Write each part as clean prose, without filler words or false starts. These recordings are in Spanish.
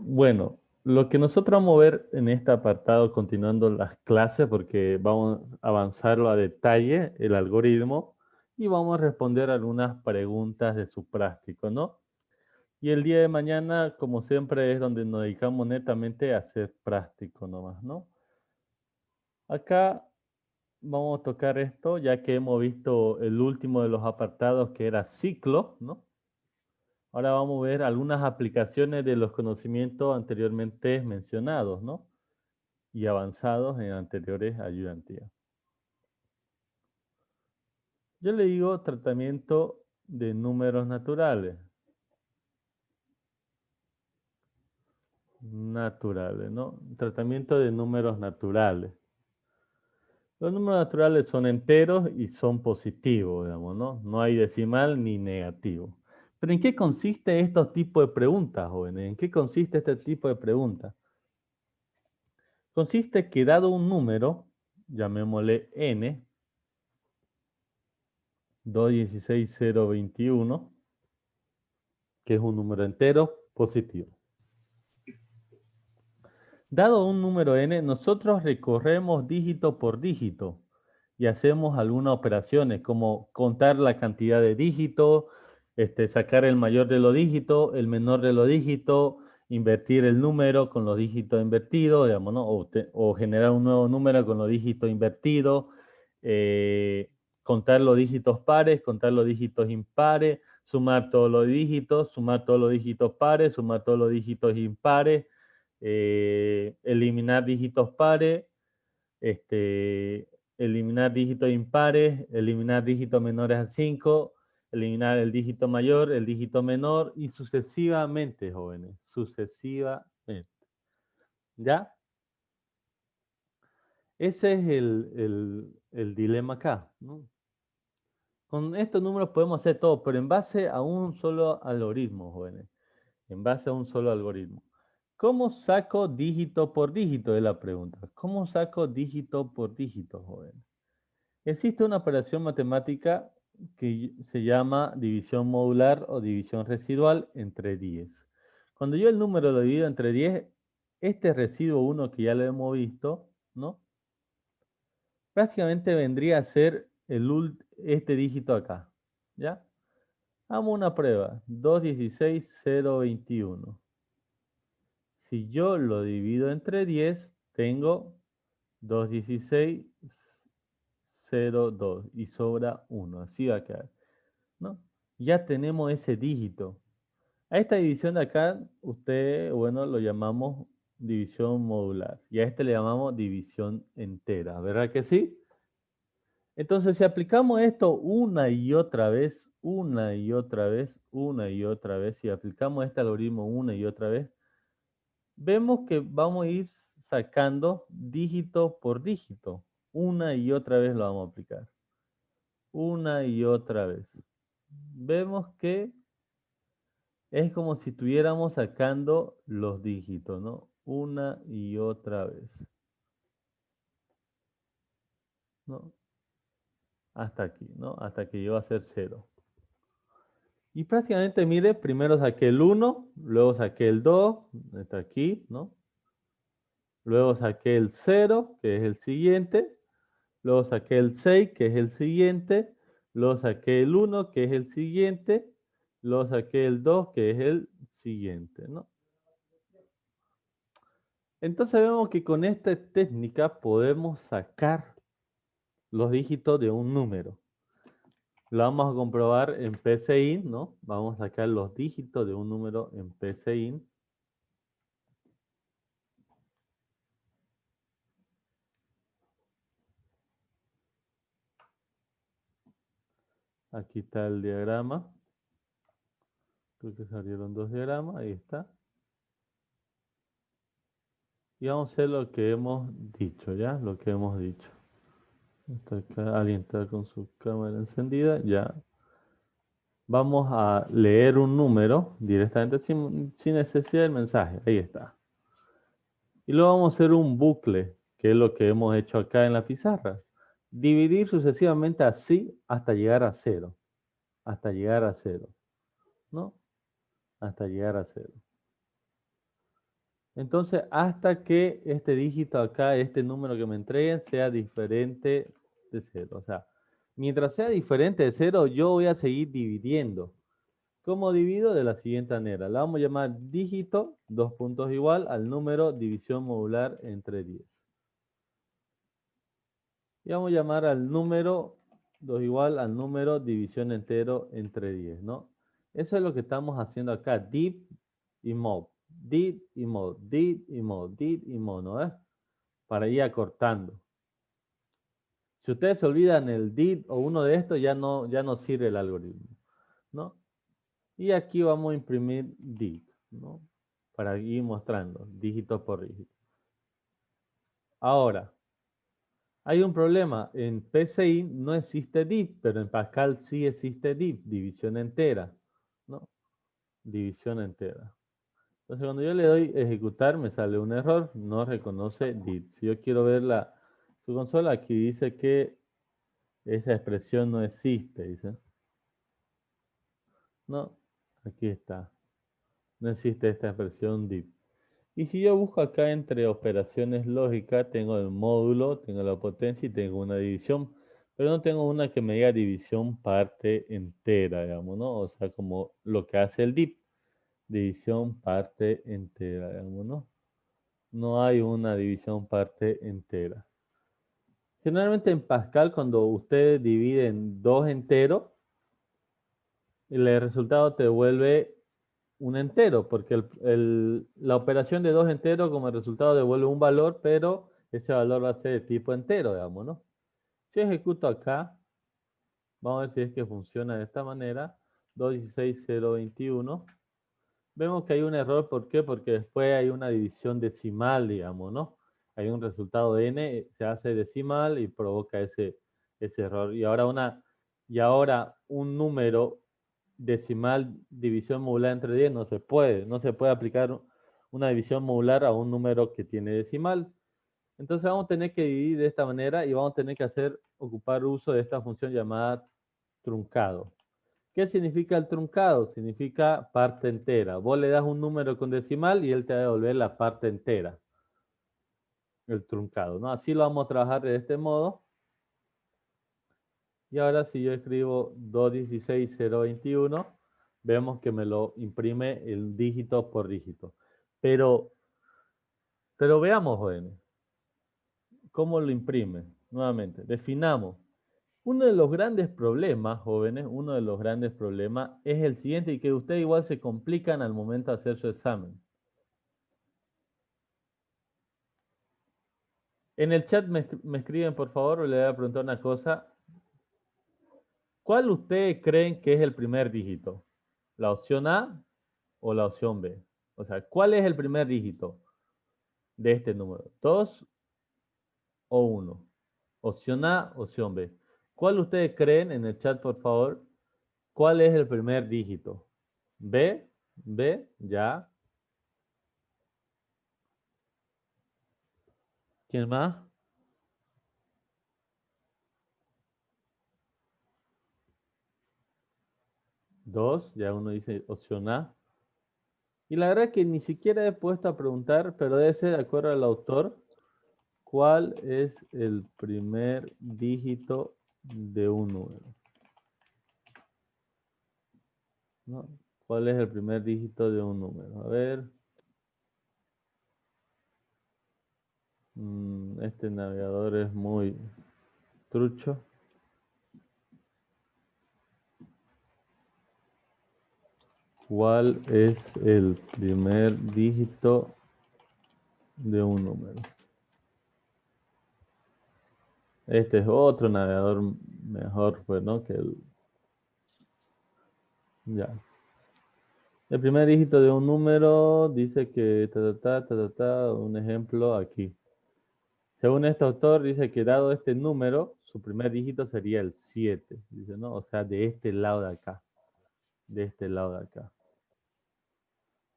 Bueno, lo que nosotros vamos a ver en este apartado, continuando las clases, porque vamos a avanzarlo a detalle, el algoritmo, y vamos a responder algunas preguntas de su práctico, ¿no? Y el día de mañana, como siempre, es donde nos dedicamos netamente a hacer práctico nomás, ¿no? Acá vamos a tocar esto, ya que hemos visto el último de los apartados que era ciclo, ¿no? Ahora vamos a ver algunas aplicaciones de los conocimientos anteriormente mencionados, ¿no? Y avanzados en anteriores ayudantías. Yo le digo tratamiento de números naturales. Naturales, ¿no? Tratamiento de números naturales. Los números naturales son enteros y son positivos, digamos, ¿no? No hay decimal ni negativo. Pero ¿en qué consiste estos tipos de preguntas, jóvenes? ¿En qué consiste este tipo de preguntas? Consiste que dado un número, llamémosle n, 216021, que es un número entero positivo. Dado un número n, nosotros recorremos dígito por dígito y hacemos algunas operaciones como contar la cantidad de dígitos, sacar el mayor de los dígitos, el menor de los dígitos, invertir el número con los dígitos invertidos, digamos, ¿no? O generar un nuevo número con los dígitos invertidos, eh, contar los dígitos pares, contar los dígitos impares, sumar todos los dígitos, sumar todos los dígitos pares, sumar todos los dígitos impares, eliminar dígitos pares, eliminar dígitos impares, eliminar dígitos menores a 5, eliminar el dígito mayor, el dígito menor y sucesivamente, jóvenes, sucesivamente. ¿Ya? Ese es el dilema acá, ¿no? Con estos números podemos hacer todo, pero en base a un solo algoritmo, jóvenes. En base a un solo algoritmo. ¿Cómo saco dígito por dígito? Es la pregunta. ¿Cómo saco dígito por dígito, jóvenes? Existe una operación matemática que se llama división modular o división residual entre 10. Cuando yo el número lo divido entre 10, este residuo 1 que ya lo hemos visto, ¿no? Prácticamente vendría a ser este dígito acá, ¿ya? Hagamos una prueba, 216,021. Si yo lo divido entre 10, tengo 216,02 y sobra 1, así va a quedar, ¿no? Ya tenemos ese dígito. A esta división de acá, bueno, lo llamamos división modular y a este le llamamos división entera, ¿verdad que sí? Entonces, si aplicamos esto una y otra vez, una y otra vez, una y otra vez, si aplicamos este algoritmo una y otra vez, vemos que vamos a ir sacando dígito por dígito. Una y otra vez lo vamos a aplicar. Una y otra vez. Vemos que es como si estuviéramos sacando los dígitos, ¿no? Una y otra vez, ¿no? Hasta aquí, ¿no? Hasta que llegó a ser 0. Y prácticamente, mire, primero saqué el 1, luego saqué el 2, está aquí, ¿no? Luego saqué el 0, que es el siguiente. Luego saqué el 6, que es el siguiente. Luego saqué el 1, que es el siguiente. Luego saqué el 2, que es el siguiente, ¿no? Entonces vemos que con esta técnica podemos sacar los dígitos de un número. Lo vamos a comprobar en PCIN, ¿no? Vamos a sacar los dígitos de un número en PCIN. Aquí está el diagrama. Creo que salieron dos diagramas, ahí está. Y vamos a hacer lo que hemos dicho, ¿ya? Lo que hemos dicho. Está acá, alguien está con su cámara encendida, ya. Vamos a leer un número directamente sin necesidad del mensaje, ahí está. Y luego vamos a hacer un bucle, que es lo que hemos hecho acá en la pizarra. Dividir sucesivamente así hasta llegar a 0. Hasta llegar a 0, ¿no? Hasta llegar a 0. Entonces, hasta que este dígito acá, este número que me entreguen, sea diferente de 0. O sea, mientras sea diferente de 0, yo voy a seguir dividiendo. ¿Cómo divido? De la siguiente manera. La vamos a llamar dígito, dos puntos igual, al número división modular entre 10. Y vamos a llamar al número 2 igual al número división entero entre 10, ¿no? Eso es lo que estamos haciendo acá, div y mod, div y mod, div y mod, div y mod, ¿no es? Para ir acortando. Si ustedes se olvidan el div o uno de estos, ya no sirve el algoritmo, ¿no? Y aquí vamos a imprimir div, ¿no? Para ir mostrando, dígito por dígito. Ahora, hay un problema, en PCI no existe div, pero en Pascal sí existe div, división entera, ¿no? División entera. Entonces cuando yo le doy ejecutar me sale un error, no reconoce div. Si yo quiero ver su consola, aquí dice que esa expresión no existe, dice. No, aquí está. No existe esta expresión div. Y si yo busco acá entre operaciones lógicas, tengo el módulo, tengo la potencia y tengo una división, pero no tengo una que me diga división parte entera, digamos, ¿no? O sea, como lo que hace el div, división parte entera, digamos, ¿no? No hay una división parte entera. Generalmente en Pascal, cuando ustedes dividen dos enteros, el resultado te devuelve un entero, porque la operación de dos enteros como resultado devuelve un valor, pero ese valor va a ser de tipo entero, digamos, ¿no? Si ejecuto acá, vamos a ver si es que funciona de esta manera, 216,021. Vemos que hay un error, ¿por qué? Porque después hay una división decimal, digamos, ¿no? Hay un resultado de n, se hace decimal y provoca ese error. Y ahora un número decimal, división modular entre 10, no se puede aplicar una división modular a un número que tiene decimal. Entonces vamos a tener que dividir de esta manera y vamos a tener que ocupar uso de esta función llamada truncado. ¿Qué significa el truncado? Significa parte entera. Vos le das un número con decimal y él te va a devolver la parte entera. El truncado, ¿no? Así lo vamos a trabajar de este modo. Y ahora si yo escribo 216,021, vemos que me lo imprime el dígito por dígito. Pero veamos, jóvenes, cómo lo imprime. Nuevamente, definamos. Uno de los grandes problemas, jóvenes, uno de los grandes problemas es el siguiente y que ustedes igual se complican al momento de hacer su examen. En el chat me escriben, por favor, o le voy a preguntar una cosa. ¿Cuál ustedes creen que es el primer dígito? ¿La opción A o la opción B? O sea, ¿cuál es el primer dígito de este número? ¿2 o 1? Opción A, opción B. ¿Cuál ustedes creen en el chat, por favor? ¿Cuál es el primer dígito? ¿B? ¿B? ¿Ya? ¿Quién más? 2, ya uno dice opción A. Y la verdad es que ni siquiera he puesto a preguntar, pero debe ser de acuerdo al autor, ¿cuál es el primer dígito de un número? ¿No? ¿Cuál es el primer dígito de un número? A ver. Este navegador es muy trucho. ¿Cuál es el primer dígito de un número? Este es otro navegador mejor, pues, ¿no? Ya. El primer dígito de un número dice que un ejemplo aquí. Según este autor, dice que dado este número, su primer dígito sería el 7. Dice, ¿no? O sea, de este lado de acá. De este lado de acá.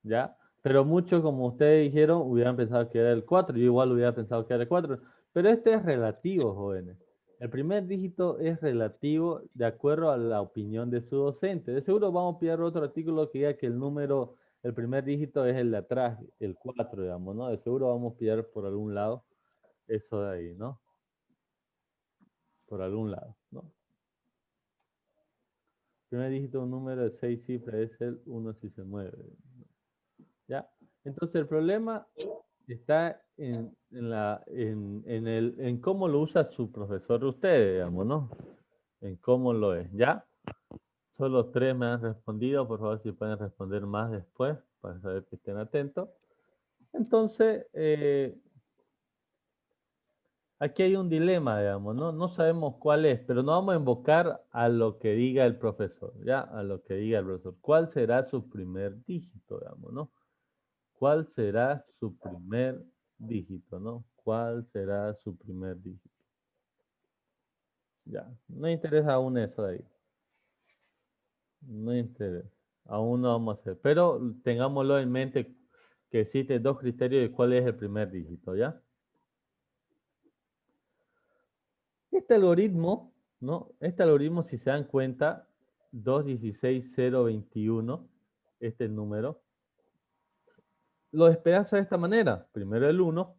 ¿Ya? Pero muchos, como ustedes dijeron, hubieran pensado que era el 4. Yo igual hubiera pensado que era el 4. Pero este es relativo, jóvenes. El primer dígito es relativo de acuerdo a la opinión de su docente. De seguro vamos a pillar otro artículo que diga que el número El primer dígito es el de atrás, el 4, digamos, ¿no? De seguro vamos a pillar por algún lado eso de ahí, ¿no? Por algún lado, ¿no? El primer dígito de un número de 6 cifras es el 1 si se mueve. ¿Ya? Entonces el problema está en cómo lo usa su profesor de ustedes, digamos, ¿no? En cómo lo es, ¿ya? Solo 3 me han respondido, por favor, si pueden responder más después, para saber que estén atentos. Entonces, aquí hay un dilema, digamos, ¿no? No sabemos cuál es, pero no vamos a invocar a lo que diga el profesor, ¿ya? A lo que diga el profesor. ¿Cuál será su primer dígito, digamos, ¿no? ¿Cuál será su primer dígito, no? ¿Cuál será su primer dígito? Ya, no interesa aún eso de ahí. No interesa. Aún no vamos a hacer. Pero tengámoslo en mente que existen dos criterios de cuál es el primer dígito, ¿ya? Este algoritmo, ¿no? Este algoritmo, si se dan cuenta, 216021, este es el número, lo despedaza de esta manera. Primero el 1,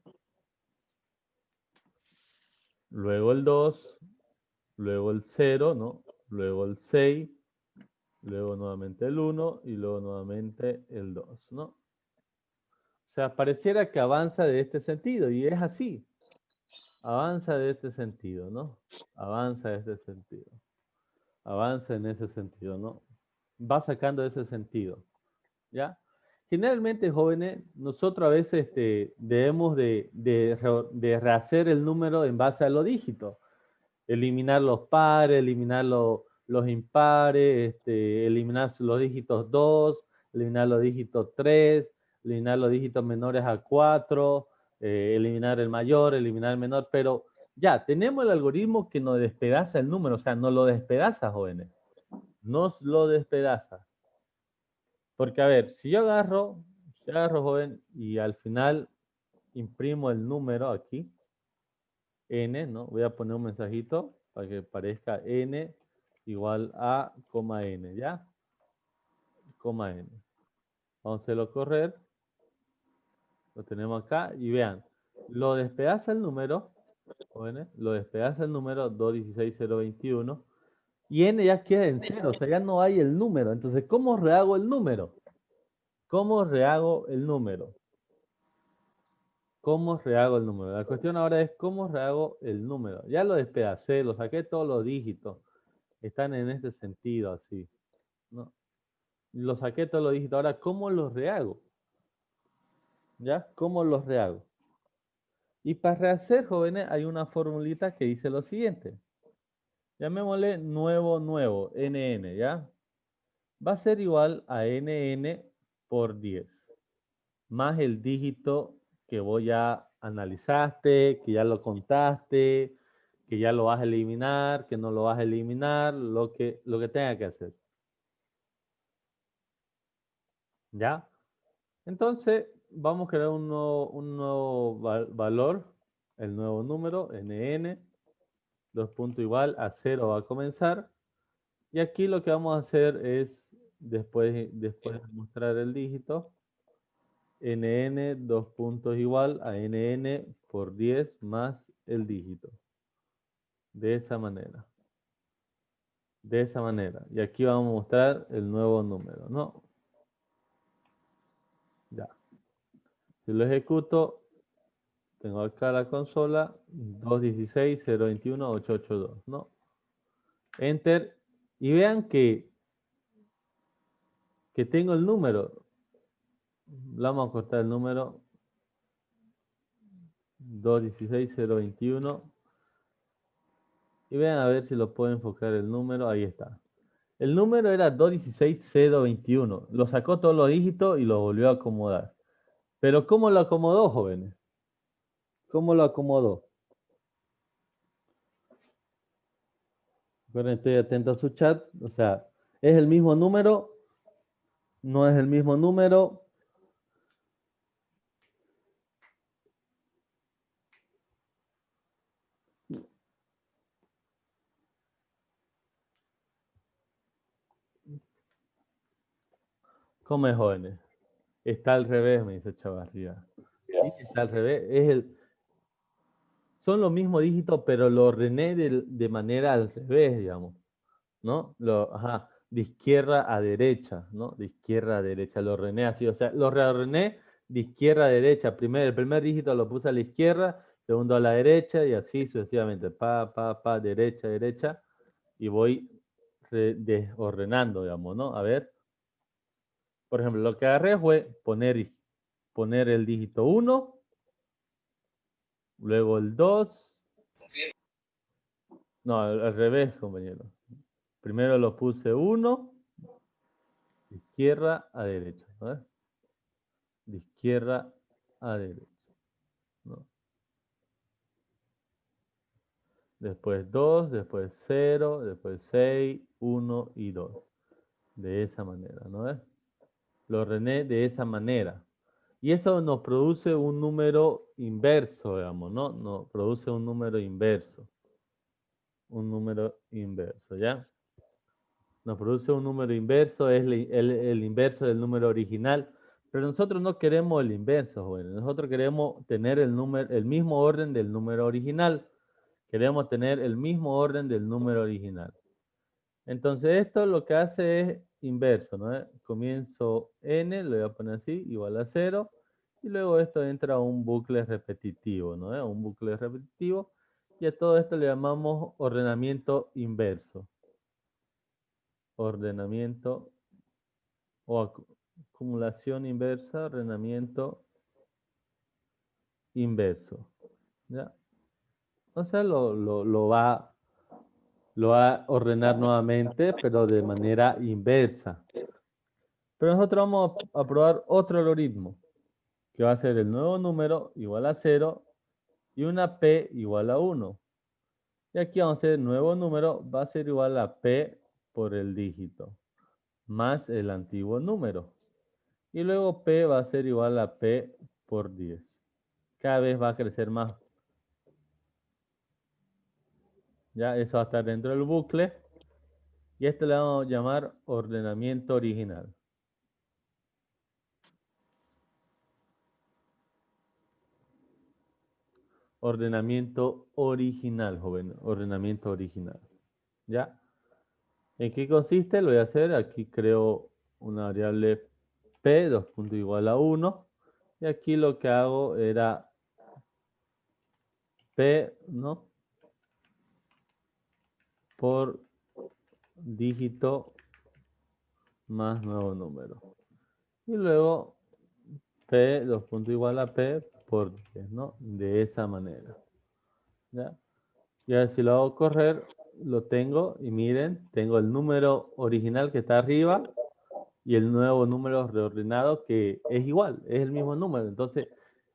luego el 2, luego el 0, ¿no? Luego el 6, luego nuevamente el 1 y luego nuevamente el 2, ¿no? O sea, pareciera que avanza de este sentido y es así. Avanza de este sentido, ¿no? Avanza de este sentido. Avanza en ese sentido, ¿no? Va sacando ese sentido, ¿ya? Generalmente, jóvenes, nosotros a veces debemos de rehacer el número en base a los dígitos. Eliminar los pares, eliminar los impares, eliminar los dígitos 2, eliminar los dígitos 3, eliminar los dígitos menores a 4, eliminar el mayor, eliminar el menor, pero ya, tenemos el algoritmo que nos despedaza el número, o sea, nos lo despedaza, jóvenes, nos lo despedaza. Porque, a ver, si yo agarro, joven, y al final imprimo el número aquí, n, ¿no? Voy a poner un mensajito para que parezca n igual a, n, ¿ya? N. Vamos a hacerlo correr. Lo tenemos acá y vean, lo despedaza el número, jóvenes, lo despedaza el número 216021 y n ya queda en 0, o sea, ya no hay el número. Entonces, ¿cómo rehago el número? ¿Cómo rehago el número? ¿Cómo rehago el número? La cuestión ahora es cómo rehago el número. Ya lo despedacé, lo saqué todos los dígitos. Están en este sentido así, ¿no? Lo saqué todos los dígitos. Ahora, ¿cómo los rehago? ¿Ya? ¿Cómo los rehago? Y para rehacer, jóvenes, hay una formulita que dice lo siguiente. Llamémosle nuevo, nn, ¿ya? Va a ser igual a nn por 10, más el dígito que vos ya analizaste, que ya lo contaste, que ya lo vas a eliminar, que no lo vas a eliminar, lo que tenga que hacer. ¿Ya? Entonces, vamos a crear un nuevo valor, el nuevo número, nn, dos puntos igual a 0 va a comenzar. Y aquí lo que vamos a hacer es, después de mostrar el dígito, nn, dos puntos igual a nn por 10 más el dígito. De esa manera. De esa manera. Y aquí vamos a mostrar el nuevo número, ¿no? Ya. Si lo ejecuto, tengo acá la consola 216.021.882, ¿no? Enter. Y vean que tengo el número. Vamos a cortar el número 216.021. Y vean a ver si lo puedo enfocar el número. Ahí está. El número era 216.021. Lo sacó todos los dígitos y lo volvió a acomodar. Pero ¿cómo lo acomodó, jóvenes? ¿Cómo lo acomodó? Recuerden, estoy atento a su chat. O sea, ¿es el mismo número? ¿No es el mismo número? ¿Cómo es, jóvenes? Está al revés, me dice Chavarría. Sí, está al revés. Son los mismos dígitos, pero lo ordené de manera al revés, digamos, ¿no? De izquierda a derecha, ¿no? De izquierda a derecha, lo ordené así, o sea, lo reordené de izquierda a derecha. El primer dígito lo puse a la izquierda, segundo a la derecha y así sucesivamente. Derecha, derecha. Y voy desordenando, digamos, ¿no? A ver. Por ejemplo, lo que agarré fue poner el dígito 1, luego el 2. No, al revés, compañero. Primero lo puse 1, de izquierda a derecha, ¿no? De izquierda a derecha, ¿no? Después 2, después 0, después 6, 1 y 2. De esa manera, ¿no? Lo ordené de esa manera. Y eso nos produce un número inverso, digamos, ¿no? Nos produce un número inverso. Un número inverso, ¿ya? Nos produce un número inverso, es el inverso del número original. Pero nosotros no queremos el inverso, bueno. Nosotros queremos tener el mismo orden del número original. Queremos tener el mismo orden del número original. Entonces esto lo que hace es inverso, ¿no? Comienzo n, lo voy a poner así, igual a 0, y luego esto entra a un bucle repetitivo, ¿no? Un bucle repetitivo, y a todo esto le llamamos ordenamiento inverso. Ordenamiento o acumulación inversa, ordenamiento inverso, ¿ya? O sea, lo va a ordenar nuevamente, pero de manera inversa. Pero nosotros vamos a probar otro algoritmo, que va a ser el nuevo número igual a 0 y una p igual a 1. Y aquí vamos a hacer el nuevo número, va a ser igual a p por el dígito, más el antiguo número. Y luego p va a ser igual a p por 10. Cada vez va a crecer más. Ya, eso va a estar dentro del bucle. Y esto le vamos a llamar ordenamiento original. Ordenamiento original, joven. Ordenamiento original. ¿Ya? ¿En qué consiste? Lo voy a hacer. Aquí creo una variable p, 2 puntos igual a 1. Y aquí lo que hago era p, ¿no? Por dígito más nuevo número. Y luego p, 2 puntos igual a p por 10, ¿no? De esa manera. ¿Ya? Y ahora si lo hago correr, lo tengo y miren, tengo el número original que está arriba y el nuevo número reordenado que es igual, es el mismo número. Entonces,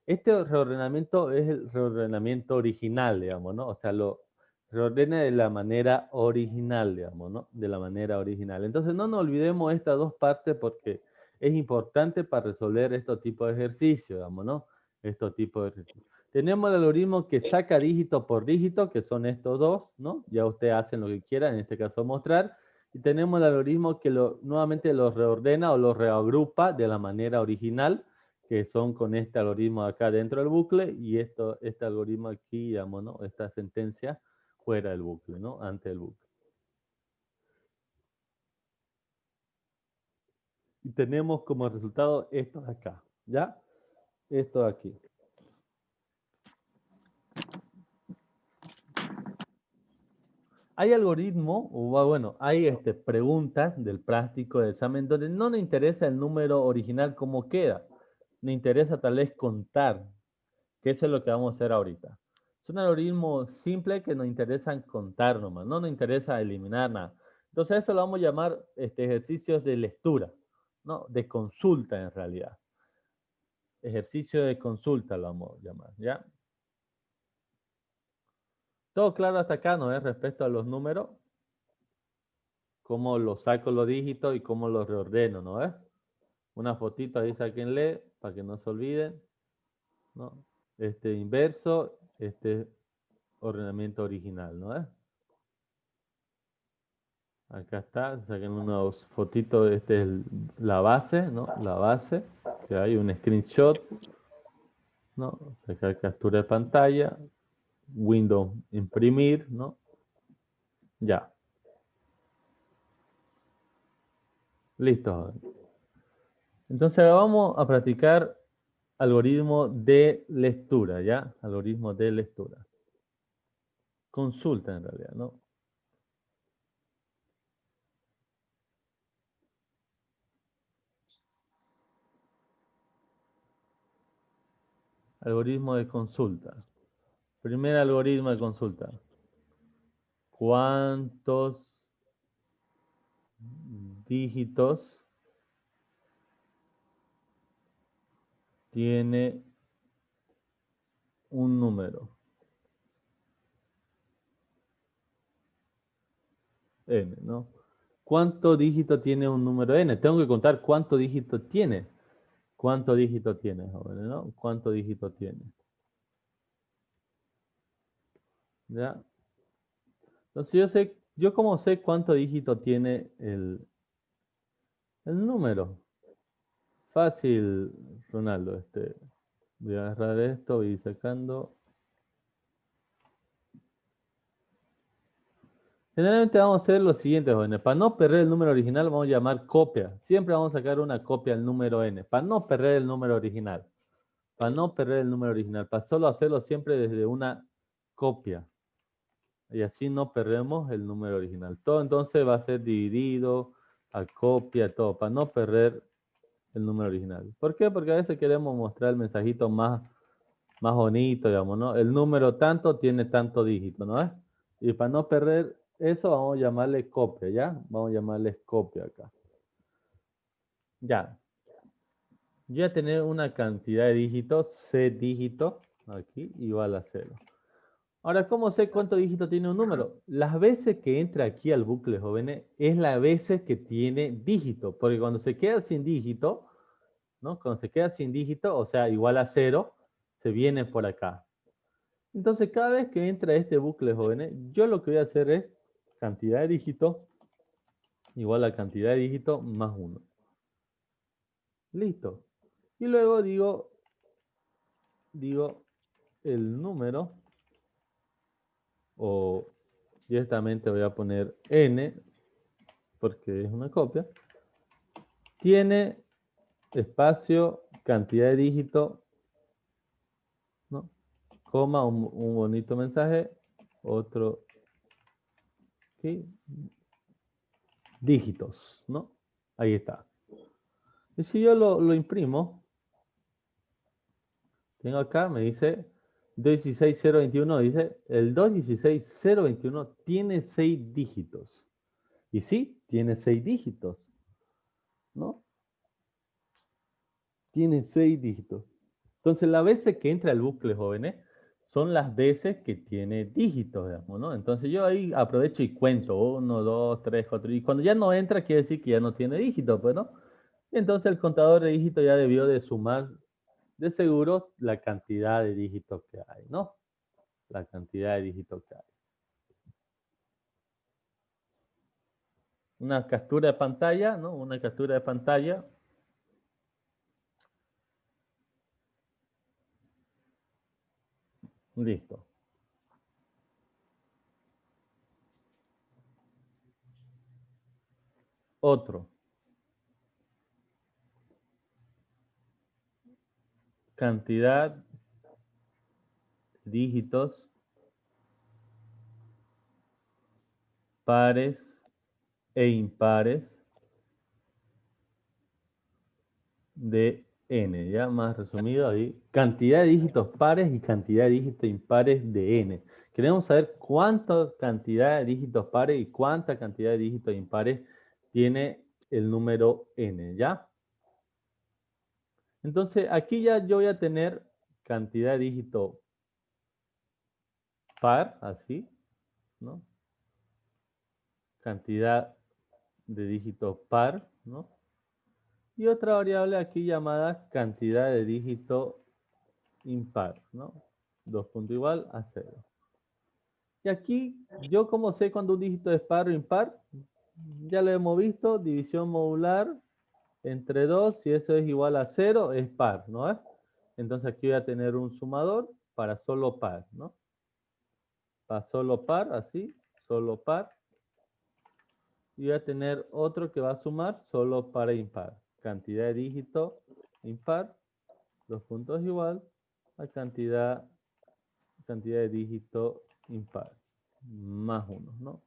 este reordenamiento es el reordenamiento original, digamos, ¿no? O sea, lo reordena de la manera original, digamos, ¿no? De la manera original. Entonces, no nos olvidemos estas dos partes porque es importante para resolver estos tipos de ejercicios, digamos, ¿no? Estos tipos de ejercicios. Tenemos el algoritmo que saca dígito por dígito, que son estos dos, ¿no? Ya ustedes hacen lo que quieran, en este caso mostrar. Y tenemos el algoritmo que nuevamente los reordena o los reagrupa de la manera original, que son con este algoritmo acá dentro del bucle, y este algoritmo aquí, digamos, ¿no? Esta sentencia fuera del bucle, ¿no? Ante el bucle. Y tenemos como resultado esto de acá, ¿ya? Esto de aquí. Hay algoritmos, o bueno, hay preguntas del práctico de examen donde no nos interesa el número original cómo queda. Nos interesa tal vez contar, que eso es lo que vamos a hacer ahorita. Es un algoritmo simple que nos interesa contar nomás, no nos interesa eliminar nada. Entonces eso lo vamos a llamar ejercicios de lectura, ¿no? De consulta en realidad. Ejercicio de consulta lo vamos a llamar, ¿ya? Todo claro hasta acá, ¿no es? Respecto a los números, cómo los saco los dígitos y cómo los reordeno, ¿no es? Una fotito ahí sáquenle para que no se olviden, ¿no? Inverso, ordenamiento original, ¿no es? Acá está, saquen unos fotitos, este es la base, ¿no? La base, que hay un screenshot, ¿no? Sacar captura de pantalla, Windows imprimir, ¿no? Ya, listo. Entonces ahora vamos a practicar algoritmo de lectura, ¿ya? Algoritmo de lectura. Consulta en realidad, ¿no? Algoritmo de consulta. Primer algoritmo de consulta. ¿Cuántos dígitos tiene un número? N, ¿no? ¿Cuántos dígitos tiene un número N? Tengo que contar cuántos dígitos tiene. ¿Cuántos dígitos tiene, jóvenes, no? ¿Cuántos dígitos tiene? ¿Ya? Entonces yo como sé cuántos dígitos tiene el número. Fácil, Ronaldo, voy a agarrar esto y sacando. Generalmente vamos a hacer lo siguiente, jóvenes. Para no perder el número original, vamos a llamar copia. Siempre vamos a sacar una copia del número n. Para no perder el número original. Para no perder el número original. Para solo hacerlo siempre desde una copia. Y así no perdemos el número original. Todo entonces va a ser dividido a copia, todo. Para no perder el número original. ¿Por qué? Porque a veces queremos mostrar el mensajito más bonito, digamos, ¿no? El número tanto tiene tanto dígito, ¿no es? Y para no perder eso, vamos a llamarle copia, ¿ya? Vamos a llamarle copia acá. Ya. Yo voy a tener una cantidad de dígitos, C dígito, aquí, igual a 0. Ahora, ¿cómo sé cuánto dígito tiene un número? Las veces que entra aquí al bucle, jóvenes, es las veces que tiene dígito. Porque cuando se queda sin dígito, ¿no? Cuando se queda sin dígito, o sea, igual a 0, se viene por acá. Entonces, cada vez que entra este bucle, jóvenes, yo lo que voy a hacer es cantidad de dígitos igual a cantidad de dígitos más 1. Listo. Y luego digo el número, o directamente voy a poner n, porque es una copia, tiene espacio, cantidad de dígitos, ¿no? Coma, un bonito mensaje, otro, ¿sí? Dígitos, ¿no? Ahí está. Y si yo lo imprimo, tengo acá, me dice 216021, dice el 216021 tiene 6 dígitos. Y sí, tiene 6 dígitos, ¿no? Tiene 6 dígitos. Entonces, las veces que entra el bucle, jóvenes, son las veces que tiene dígitos, digamos, ¿no? Entonces, yo ahí aprovecho y cuento 1, 2, 3, 4. Y cuando ya no entra, quiere decir que ya no tiene dígitos, pues, ¿no? Entonces, el contador de dígitos ya debió de sumar de seguro la cantidad de dígitos que hay, ¿no? La cantidad de dígitos que hay. Una captura de pantalla, ¿no? Una captura de pantalla. Listo. Otro. Cantidad de dígitos pares e impares de n, ya más resumido ahí, cantidad de dígitos pares y cantidad de dígitos impares de n. Queremos saber cuánta cantidad de dígitos pares y cuánta cantidad de dígitos impares tiene el número n, ¿ya? Entonces, aquí ya yo voy a tener cantidad de dígito par, así, ¿no? Cantidad de dígitos par, ¿no? Y otra variable aquí llamada cantidad de dígito impar, ¿no? 2 punto igual a 0. Y aquí, yo como sé cuando un dígito es par o impar, Ya lo hemos visto, división modular entre 2, si eso es igual a 0, es par, ¿no es? Entonces aquí voy a tener un sumador para solo par, ¿no? Para solo par, así, solo par. Y voy a tener otro que va a sumar solo par e impar. Cantidad de dígito impar, los puntos igual a cantidad de dígito impar, más 1, ¿no?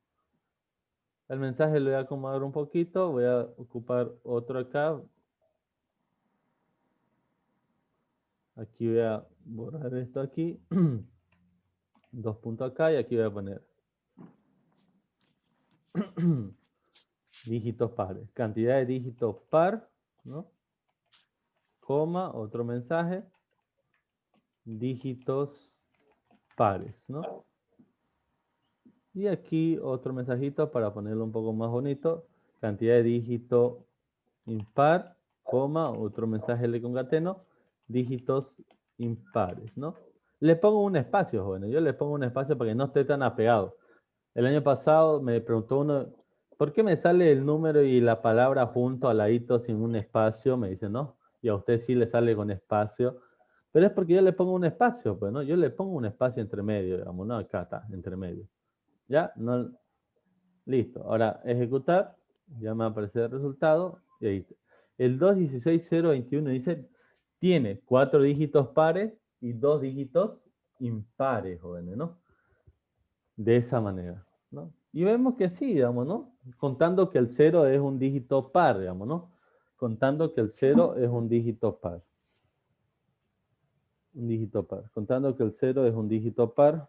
El mensaje lo voy a acomodar un poquito, voy a ocupar otro acá. Aquí voy a borrar esto aquí. 2 puntos acá y aquí voy a poner dígitos pares. Cantidad de dígitos par, ¿no? Coma, otro mensaje. Dígitos pares, ¿no? Y aquí otro mensajito para ponerlo un poco más bonito. Cantidad de dígito impar, coma, otro mensaje le concateno. Dígitos impares, ¿no? Le pongo un espacio, jóvenes. Yo le pongo un espacio para que no esté tan apegado. El año pasado me preguntó uno, ¿por qué me sale el número y la palabra junto al ladito sin un espacio? Me dice, no. Y a usted sí le sale con espacio. Pero es porque yo le pongo un espacio, pues, ¿no? Yo le pongo un espacio entre medio, digamos, ¿no? Acá está, entre medio. ¿Ya? No, listo. Ahora, ejecutar. Ya me va a aparecer el resultado. Y ahí. El 216021 dice, tiene 4 dígitos pares y 2 dígitos impares, jóvenes, ¿no? De esa manera, ¿no? Y vemos que sí, digamos, ¿no? Contando que el 0 es un dígito par, digamos, ¿no? Contando que el 0 es un dígito par. Un dígito par. Contando que el 0 es un dígito par.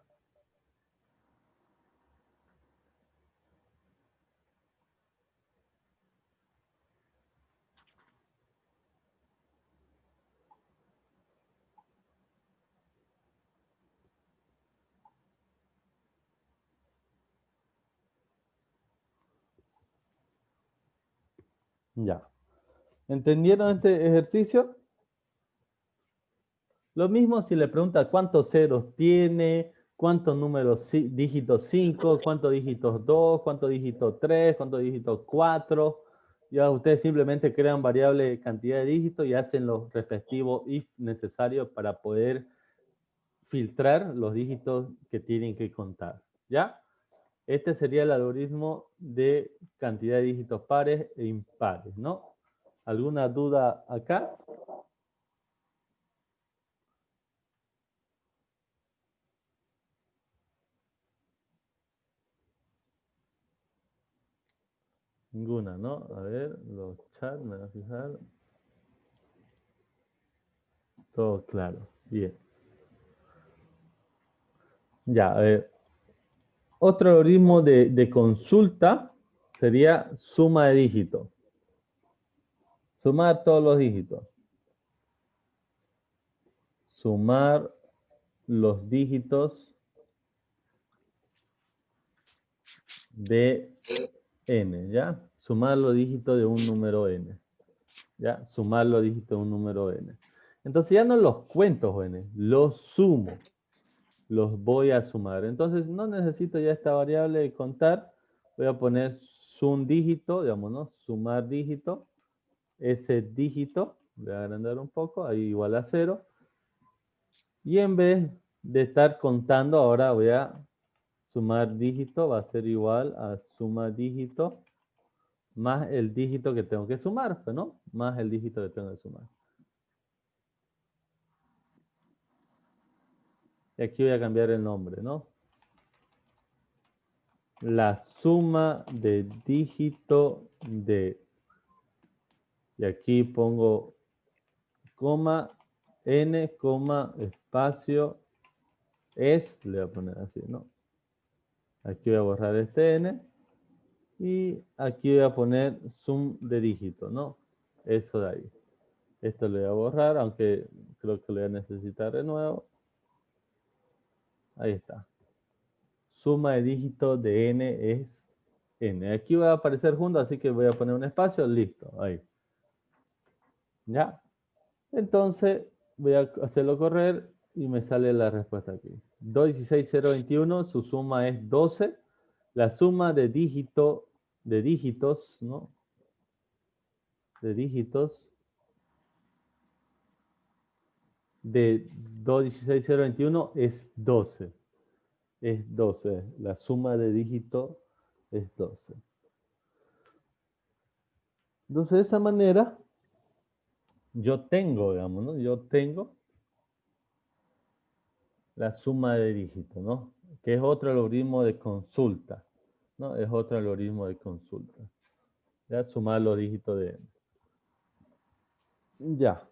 Ya. ¿Entendieron este ejercicio? Lo mismo si le pregunta cuántos ceros tiene, cuántos números dígitos 5, cuántos dígitos 2, cuántos dígitos 3, cuántos dígitos 4. Ya ustedes simplemente crean variable cantidad de dígitos y hacen los respectivos if necesarios para poder filtrar los dígitos que tienen que contar. ¿Ya? Este sería el algoritmo de cantidad de dígitos pares e impares, ¿no? ¿Alguna duda acá? Ninguna, ¿no? A ver, los chats, me voy a fijar. Todo claro. Bien. Ya, a ver. Otro algoritmo de consulta sería suma de dígitos. Sumar todos los dígitos. Sumar los dígitos de n, ¿ya? Sumar los dígitos de un número n. ¿Ya? Sumar los dígitos de un número n. Entonces ya no los cuento, n, los sumo. Los voy a sumar. Entonces no necesito ya esta variable de contar. Voy a poner sum dígito, digamos, ¿no? Sumar dígito. Ese dígito, voy a agrandar un poco, ahí igual a 0. Y en vez de estar contando, ahora voy a sumar dígito, va a ser igual a suma dígito más el dígito que tengo que sumar, ¿no? Más el dígito que tengo que sumar. Y aquí voy a cambiar el nombre, ¿no? La suma de dígito de... Y aquí pongo coma, n, coma, espacio, es, le voy a poner así, ¿no? Aquí voy a borrar este n. Y aquí voy a poner sum de dígito, ¿no? Eso de ahí. Esto lo voy a borrar, aunque creo que lo voy a necesitar de nuevo. Ahí está. Suma de dígito de n es n. Aquí va a aparecer junto, así que voy a poner un espacio. Listo, ahí. ¿Ya? Entonces voy a hacerlo correr y me sale la respuesta aquí. 216021, su suma es 12. La suma de dígito de dígitos, ¿no? De dígitos de 216021 es 12. Es 12. La suma de dígitos es 12. Entonces, de esa manera, yo tengo, digamos, ¿no? Yo tengo la suma de dígitos, ¿no? Que es otro algoritmo de consulta, ¿no? Es otro algoritmo de consulta. Ya, sumar los dígitos de n. Ya.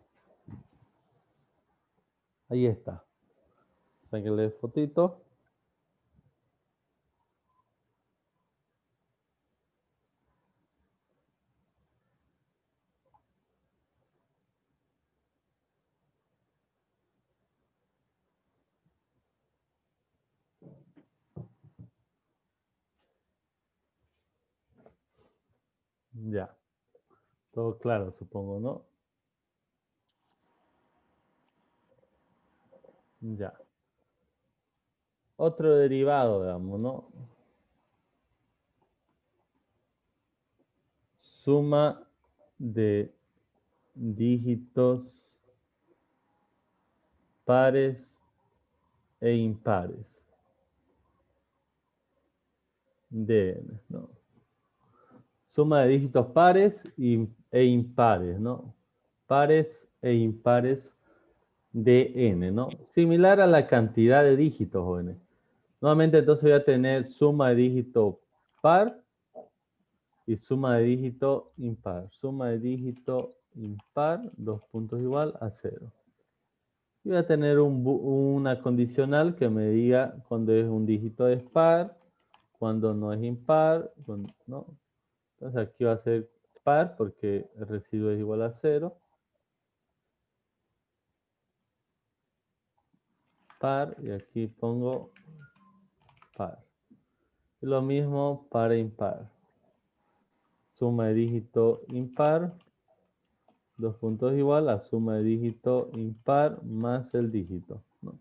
Ahí está. Sáquenle fotito. Ya. Todo claro, supongo, ¿no? Ya. Otro derivado, digamos, ¿no? Suma de dígitos pares e impares de n, ¿no? Suma de dígitos pares e impares, ¿no? Pares e impares de n, ¿no? Similar a la cantidad de dígitos, jóvenes. Nuevamente, entonces voy a tener suma de dígito par y suma de dígito impar. Suma de dígito impar, 2 puntos igual a 0. Y voy a tener una condicional que me diga cuando es un dígito es par, cuando no es impar, ¿no? Entonces aquí va a ser par porque el residuo es igual a 0. Par y aquí pongo par. Y lo mismo para impar. Suma de dígito impar, 2 puntos igual a suma de dígito impar más el dígito, ¿no?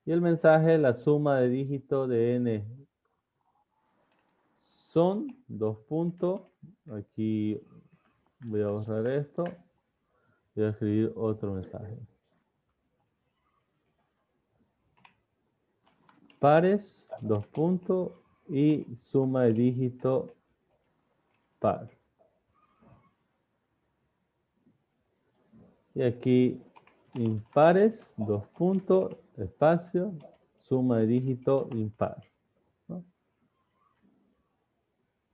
Y el mensaje, la suma de dígito de n son 2 puntos. Aquí voy a borrar esto. Voy a escribir otro mensaje. Pares, 2 puntos y suma de dígito par. Y aquí impares, 2 puntos, espacio, suma de dígito impar, ¿no?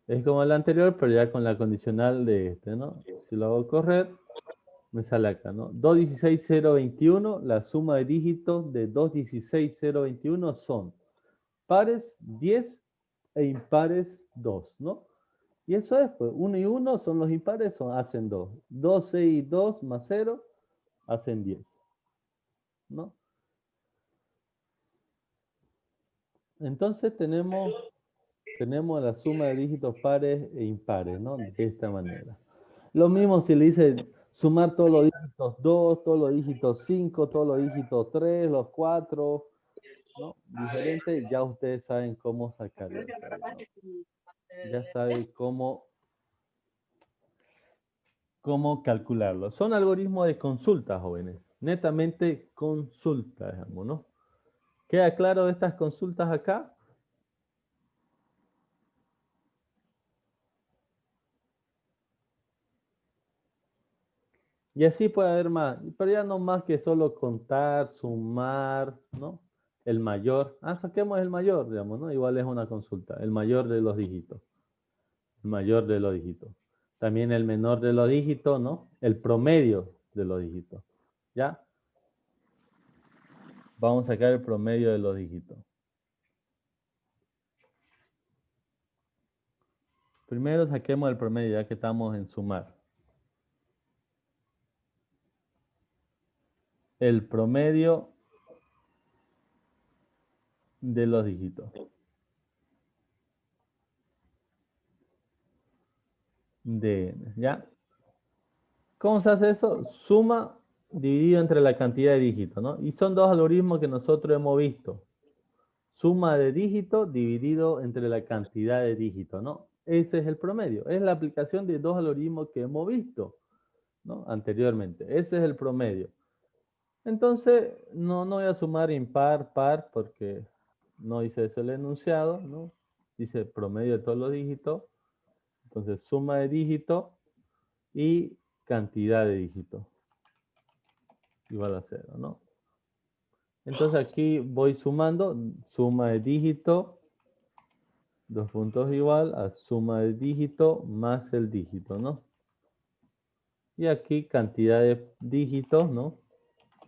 Es como el anterior, pero ya con la condicional de este, ¿no? Si lo hago correr, me sale acá, ¿no? 216021, la suma de dígitos de 216021 son pares 10 e impares 2, ¿no? Y eso es, pues, 1 y 1 son los impares, hacen 2. 12 y 2 más 0 hacen 10, ¿no? Entonces tenemos la suma de dígitos pares e impares, ¿no? De esta manera. Lo mismo si le dice sumar todos los dígitos 2, todos los dígitos 5, todos los dígitos 3, los 4, ¿no? Diferente, ya ustedes saben cómo sacarlo. Ya saben cómo calcularlo. Son algoritmos de consulta, jóvenes. Netamente consulta, digamos, ¿no? ¿Queda claro de estas consultas acá? Y así puede haber más, pero ya no más que solo contar, sumar, ¿no? El mayor. Saquemos el mayor, digamos, ¿no? Igual es una consulta. El mayor de los dígitos. El mayor de los dígitos. También el menor de los dígitos, ¿no? El promedio de los dígitos. ¿Ya? Vamos a sacar el promedio de los dígitos. Primero saquemos el promedio, ya que estamos en sumar. El promedio de los dígitos. De n, ¿ya? ¿Cómo se hace eso? Suma dividido entre la cantidad de dígitos, ¿no? Y son dos algoritmos que nosotros hemos visto. Suma de dígitos dividido entre la cantidad de dígitos, ¿no? Ese es el promedio. Es la aplicación de dos algoritmos que hemos visto, ¿no? Anteriormente. Ese es el promedio. Entonces, no voy a sumar impar, par, porque no dice eso el enunciado, ¿no? Dice promedio de todos los dígitos. Entonces, suma de dígitos y cantidad de dígitos igual a 0, ¿no? Entonces aquí voy sumando, suma de dígito, dos puntos igual a suma de dígito más el dígito, ¿no? Y aquí cantidad de dígitos, ¿no?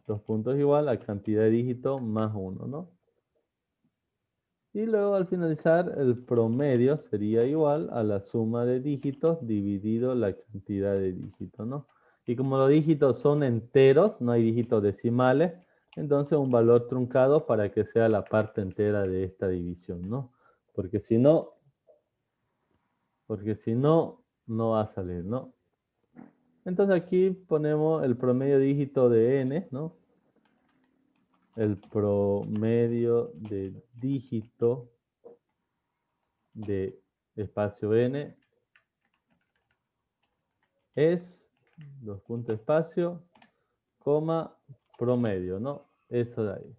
Dos puntos igual a cantidad de dígitos más 1, ¿no? Y luego al finalizar el promedio sería igual a la suma de dígitos dividido la cantidad de dígitos, ¿no? Y como los dígitos son enteros, no hay dígitos decimales, entonces un valor truncado para que sea la parte entera de esta división, ¿no? Porque si no, no va a salir, ¿no? Entonces aquí ponemos el promedio dígito de n, ¿no? El promedio de dígito de espacio n es, dos puntos espacio, coma, promedio, ¿no? Eso de ahí.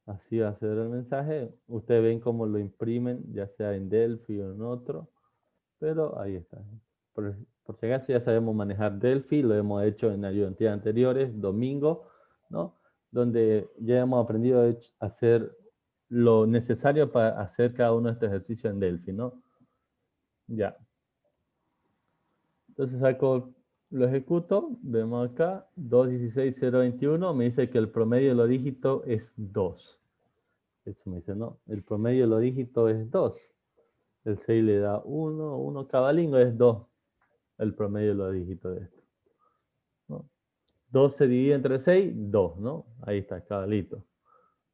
Así va a ser el mensaje. Ustedes ven cómo lo imprimen, ya sea en Delphi o en otro, pero ahí está. Por si acaso ya sabemos manejar Delphi, lo hemos hecho en ayudantías anteriores, domingo, ¿no? Donde ya hemos aprendido a hacer lo necesario para hacer cada uno de estos ejercicios en Delphi, ¿no? Ya. Entonces lo ejecuto, vemos acá, 216,021, me dice que el promedio de los dígitos es 2. Eso me dice, no, el promedio de los dígitos es 2. El 6 le da 1, 1 cabalín, es 2 el promedio de los dígitos de esto, ¿no? 2 se divide entre 6, 2, ¿no? Ahí está, cabalito.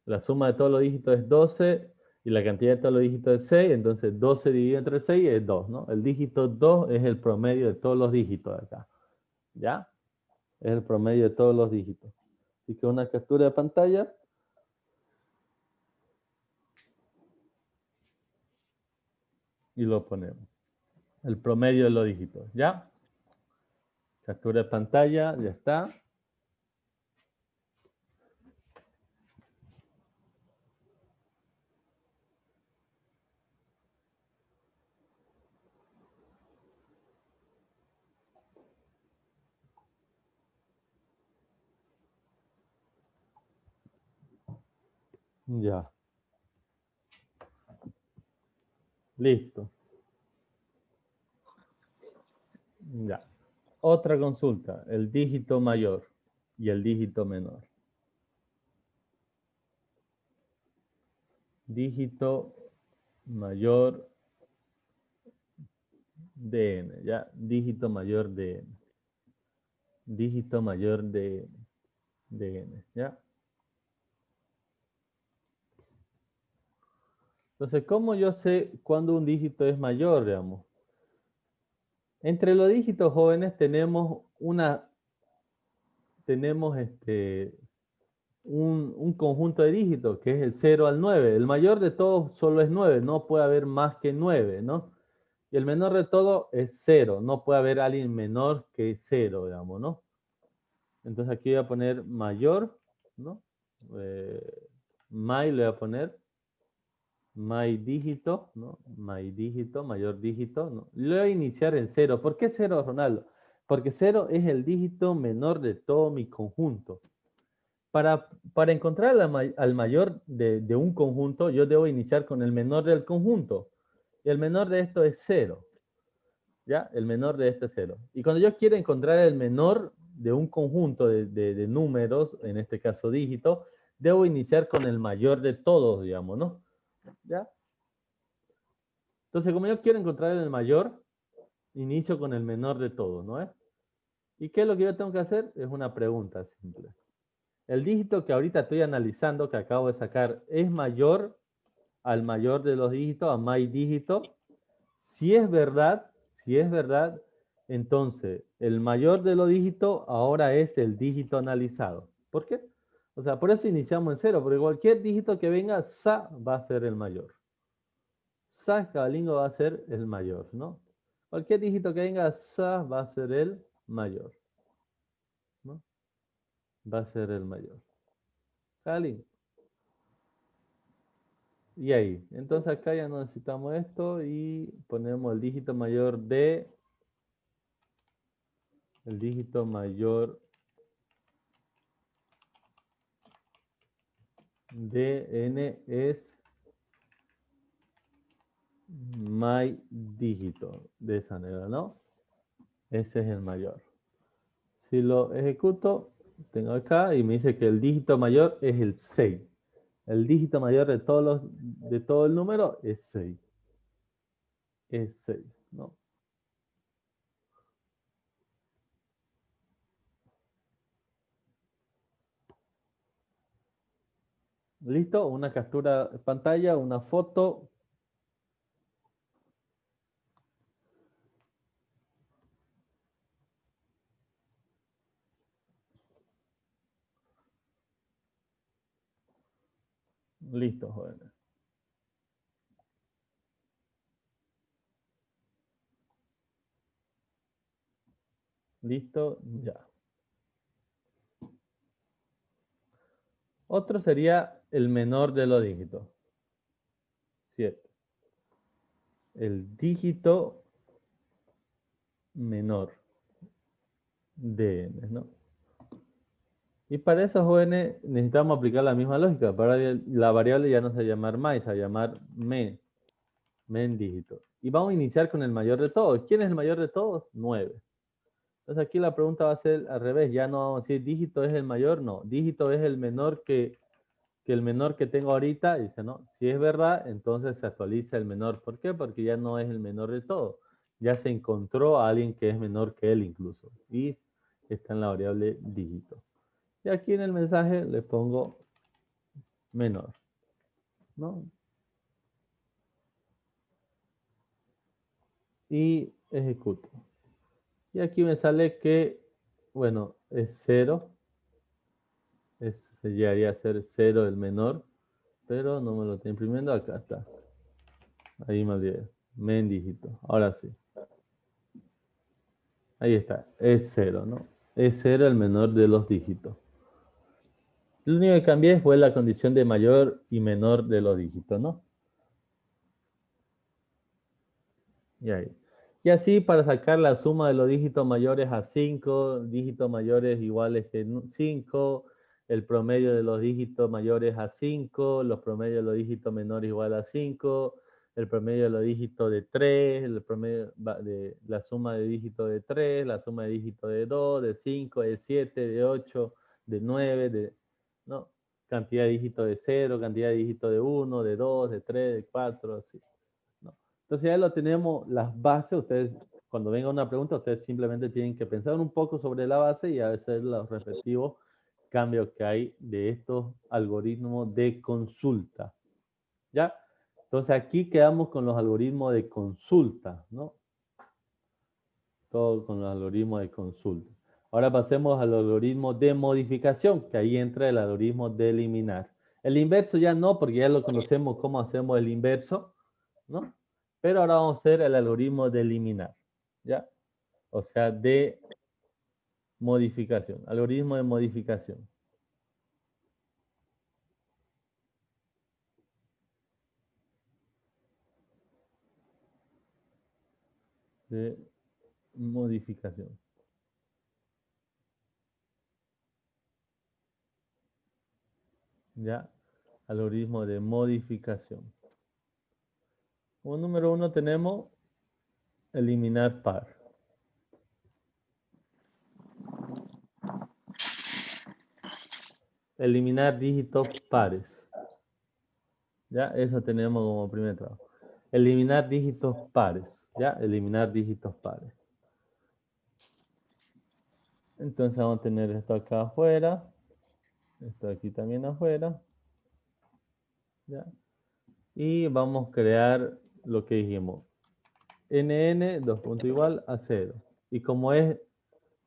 La suma de todos los dígitos es 12 y la cantidad de todos los dígitos es 6, entonces 12 dividido entre 6 es 2, ¿no? El dígito 2 es el promedio de todos los dígitos de acá, ¿ya? Es el promedio de todos los dígitos. Así que una captura de pantalla. Y lo ponemos. El promedio de los dígitos, ¿ya? Captura de pantalla, ya está. Ya. Listo. Ya. Otra consulta, el dígito mayor y el dígito menor. Dígito mayor de n, ¿ya? Dígito mayor de n. Dígito mayor de n, ¿ya? Entonces, ¿cómo yo sé cuándo un dígito es mayor, digamos? Entre los dígitos jóvenes tenemos un conjunto de dígitos, que es el 0 al 9. El mayor de todos solo es 9, no puede haber más que 9, ¿no? Y el menor de todo es 0, no puede haber alguien menor que 0, digamos, ¿no? Entonces aquí voy a poner mayor, ¿no? Le voy a poner my dígito, ¿no? My dígito, mayor dígito, ¿no? Le voy a iniciar en 0. ¿Por qué 0, Ronaldo? Porque 0 es el dígito menor de todo mi conjunto. Para encontrar al mayor de un conjunto, yo debo iniciar con el menor del conjunto. Y el menor de esto es 0. ¿Ya? El menor de esto es 0. Y cuando yo quiero encontrar el menor de un conjunto de números, en este caso dígitos, debo iniciar con el mayor de todos, digamos, ¿no? ¿Ya? Entonces, como yo quiero encontrar el mayor, inicio con el menor de todos, ¿no es? ¿Y qué es lo que yo tengo que hacer? Es una pregunta simple. El dígito que ahorita estoy analizando, que acabo de sacar, ¿es mayor al mayor de los dígitos, a my dígito? Si es verdad, entonces el mayor de los dígitos ahora es el dígito analizado. ¿Por qué? O sea, por eso iniciamos en 0, porque cualquier dígito que venga, sa va a ser el mayor. sa cabalingua va a ser el mayor, ¿no? Cualquier dígito que venga sa va a ser el mayor, ¿no? Va a ser el mayor. Cabalingua. Y ahí, entonces acá ya no necesitamos esto y ponemos el dígito mayor de, el dígito mayor de n es my dígito, de esa manera, ¿no? Ese es el mayor. Si lo ejecuto, tengo acá y me dice que el dígito mayor es el 6. El dígito mayor de de todo el número es 6. Es 6, ¿no? ¿Listo? Una captura de pantalla, una foto. Listo, jóvenes. Listo, ya. Otro sería el menor de los dígitos. 7. El dígito menor de n, ¿no? Y para eso, jóvenes, necesitamos aplicar la misma lógica. Para la variable ya no se va a llamar más, se va a llamar men dígito. Y vamos a iniciar con el mayor de todos. ¿Quién es el mayor de todos? 9. Entonces aquí la pregunta va a ser al revés. Ya no vamos a decir dígito es el mayor, no. Dígito es el menor que el menor que tengo ahorita. Dice, no. Si es verdad, entonces se actualiza el menor. ¿Por qué? Porque ya no es el menor de todos. Ya se encontró a alguien que es menor que él incluso. Y está en la variable dígito. Y aquí en el mensaje le pongo menor, ¿no? Y ejecuto. Y aquí me sale que, bueno, es 0. Se llegaría a ser 0 el menor, pero no me lo está imprimiendo. Acá está. Ahí me olvidé. Men dígito. Ahora sí. Ahí está. Es 0, ¿no? Es 0 el menor de los dígitos. Lo único que cambié fue la condición de mayor y menor de los dígitos, ¿no? Y ahí. Y así para sacar la suma de los dígitos mayores a 5, dígitos mayores iguales que 5, el promedio de los dígitos mayores a 5, los promedios de los dígitos menores igual a 5, el promedio de los dígitos de 3, el promedio de la suma de dígitos de 3, la suma de dígitos de 2, de 5, de 7, de 8, de 9, ¿no? Cantidad de dígitos de 0, cantidad de dígitos de 1, de 2, de 3, de 4, así. Entonces ya lo tenemos, las bases, ustedes, cuando venga una pregunta, ustedes simplemente tienen que pensar un poco sobre la base y hacer los respectivos cambios que hay de estos algoritmos de consulta. ¿Ya? Entonces aquí quedamos con los algoritmos de consulta, ¿no? Todo con los algoritmos de consulta. Ahora pasemos al algoritmo de modificación, que ahí entra el algoritmo de eliminar. El inverso ya no, porque ya lo conocemos cómo hacemos el inverso, ¿no? Pero ahora vamos a hacer el algoritmo de eliminar, ¿ya? O sea, de modificación, algoritmo de modificación. De modificación. ¿Ya? Algoritmo de modificación. Como número 1 tenemos eliminar par. Eliminar dígitos pares. ¿Ya? Eso tenemos como primer trabajo. Eliminar dígitos pares. ¿Ya? Eliminar dígitos pares. Entonces vamos a tener esto acá afuera. Esto aquí también afuera. ¿Ya? Y vamos a crear lo que dijimos. NN, 2 puntos igual a 0. Y como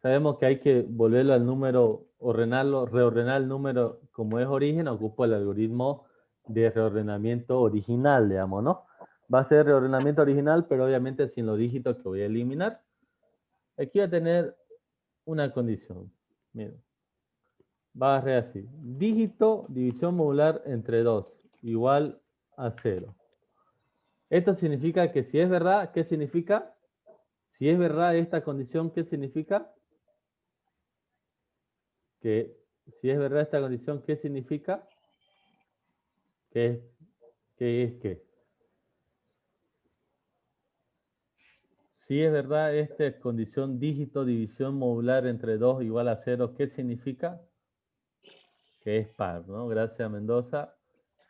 sabemos que hay que volverlo al número, reordenar el número como es origen, ocupo el algoritmo de reordenamiento original, digamos, ¿no? Va a ser reordenamiento original, pero obviamente sin los dígitos que voy a eliminar. Aquí voy a tener una condición. Miren. Va a ser así. Dígito, división modular entre 2, igual a 0. Esto significa que si es verdad, ¿qué significa? Si es verdad esta condición, ¿qué significa? Que si es verdad esta condición, ¿qué significa? ¿Qué es qué? Si es verdad esta condición dígito, división modular entre 2 igual a 0, ¿qué significa? Que es par, ¿no? Gracias, Mendoza,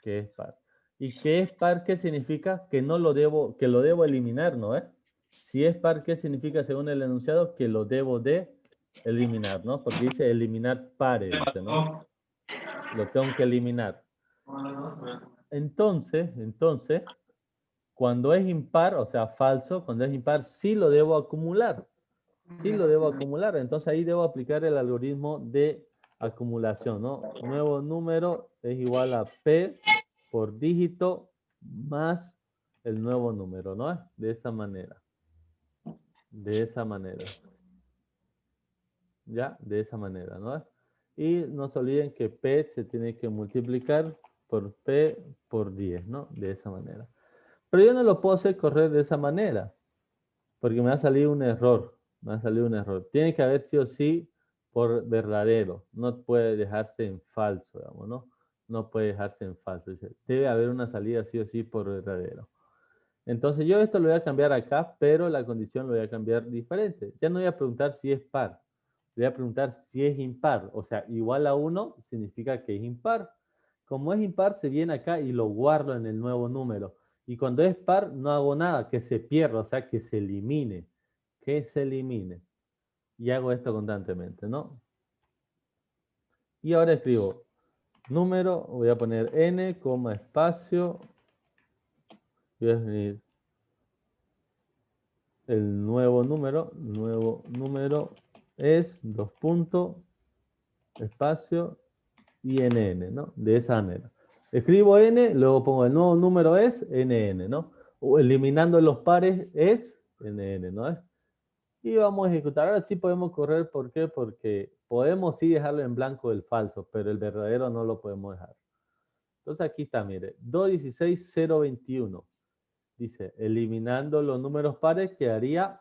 que es par. ¿Y que es par qué significa? Que no lo debo, que lo debo eliminar, ¿no? Si es par, ¿qué significa según el enunciado? Que lo debo de eliminar, ¿no? Porque dice eliminar pares, dice, ¿no? Lo tengo que eliminar. Entonces, cuando es impar, o sea, falso, cuando es impar, sí lo debo acumular. Sí lo debo acumular. Entonces ahí debo aplicar el algoritmo de acumulación, ¿no? Nuevo número es igual a P por dígito más el nuevo número, ¿no? De esa manera. De esa manera. ¿Ya? De esa manera, ¿no? Y no se olviden que P se tiene que multiplicar por P por 10, ¿no? De esa manera. Pero yo no lo puedo hacer correr de esa manera, porque me va a salir un error. Me va a salir un error. Tiene que haber sí o sí por verdadero. No puede dejarse en falso, digamos, ¿no? No puede dejarse en falso. Debe haber una salida sí o sí por verdadero. Entonces yo esto lo voy a cambiar acá, pero la condición lo voy a cambiar diferente. Ya no voy a preguntar si es par. Le voy a preguntar si es impar. O sea, igual a 1 significa que es impar. Como es impar, se viene acá y lo guardo en el nuevo número. Y cuando es par, no hago nada, que se pierda, o sea, que se elimine. Que se elimine. Y hago esto constantemente, ¿no? Y ahora escribo número, voy a poner n, coma, espacio. Voy a escribir el nuevo número es 2 puntos, espacio y nn, ¿no? De esa manera. Escribo n, luego pongo el nuevo número es nn, ¿no? O eliminando los pares es nn, ¿no? Y vamos a ejecutar. Ahora sí podemos correr, ¿por qué? Porque podemos sí dejarlo en blanco el falso, pero el verdadero no lo podemos dejar. Entonces aquí está, mire, 216,021. Dice, eliminando los números pares quedaría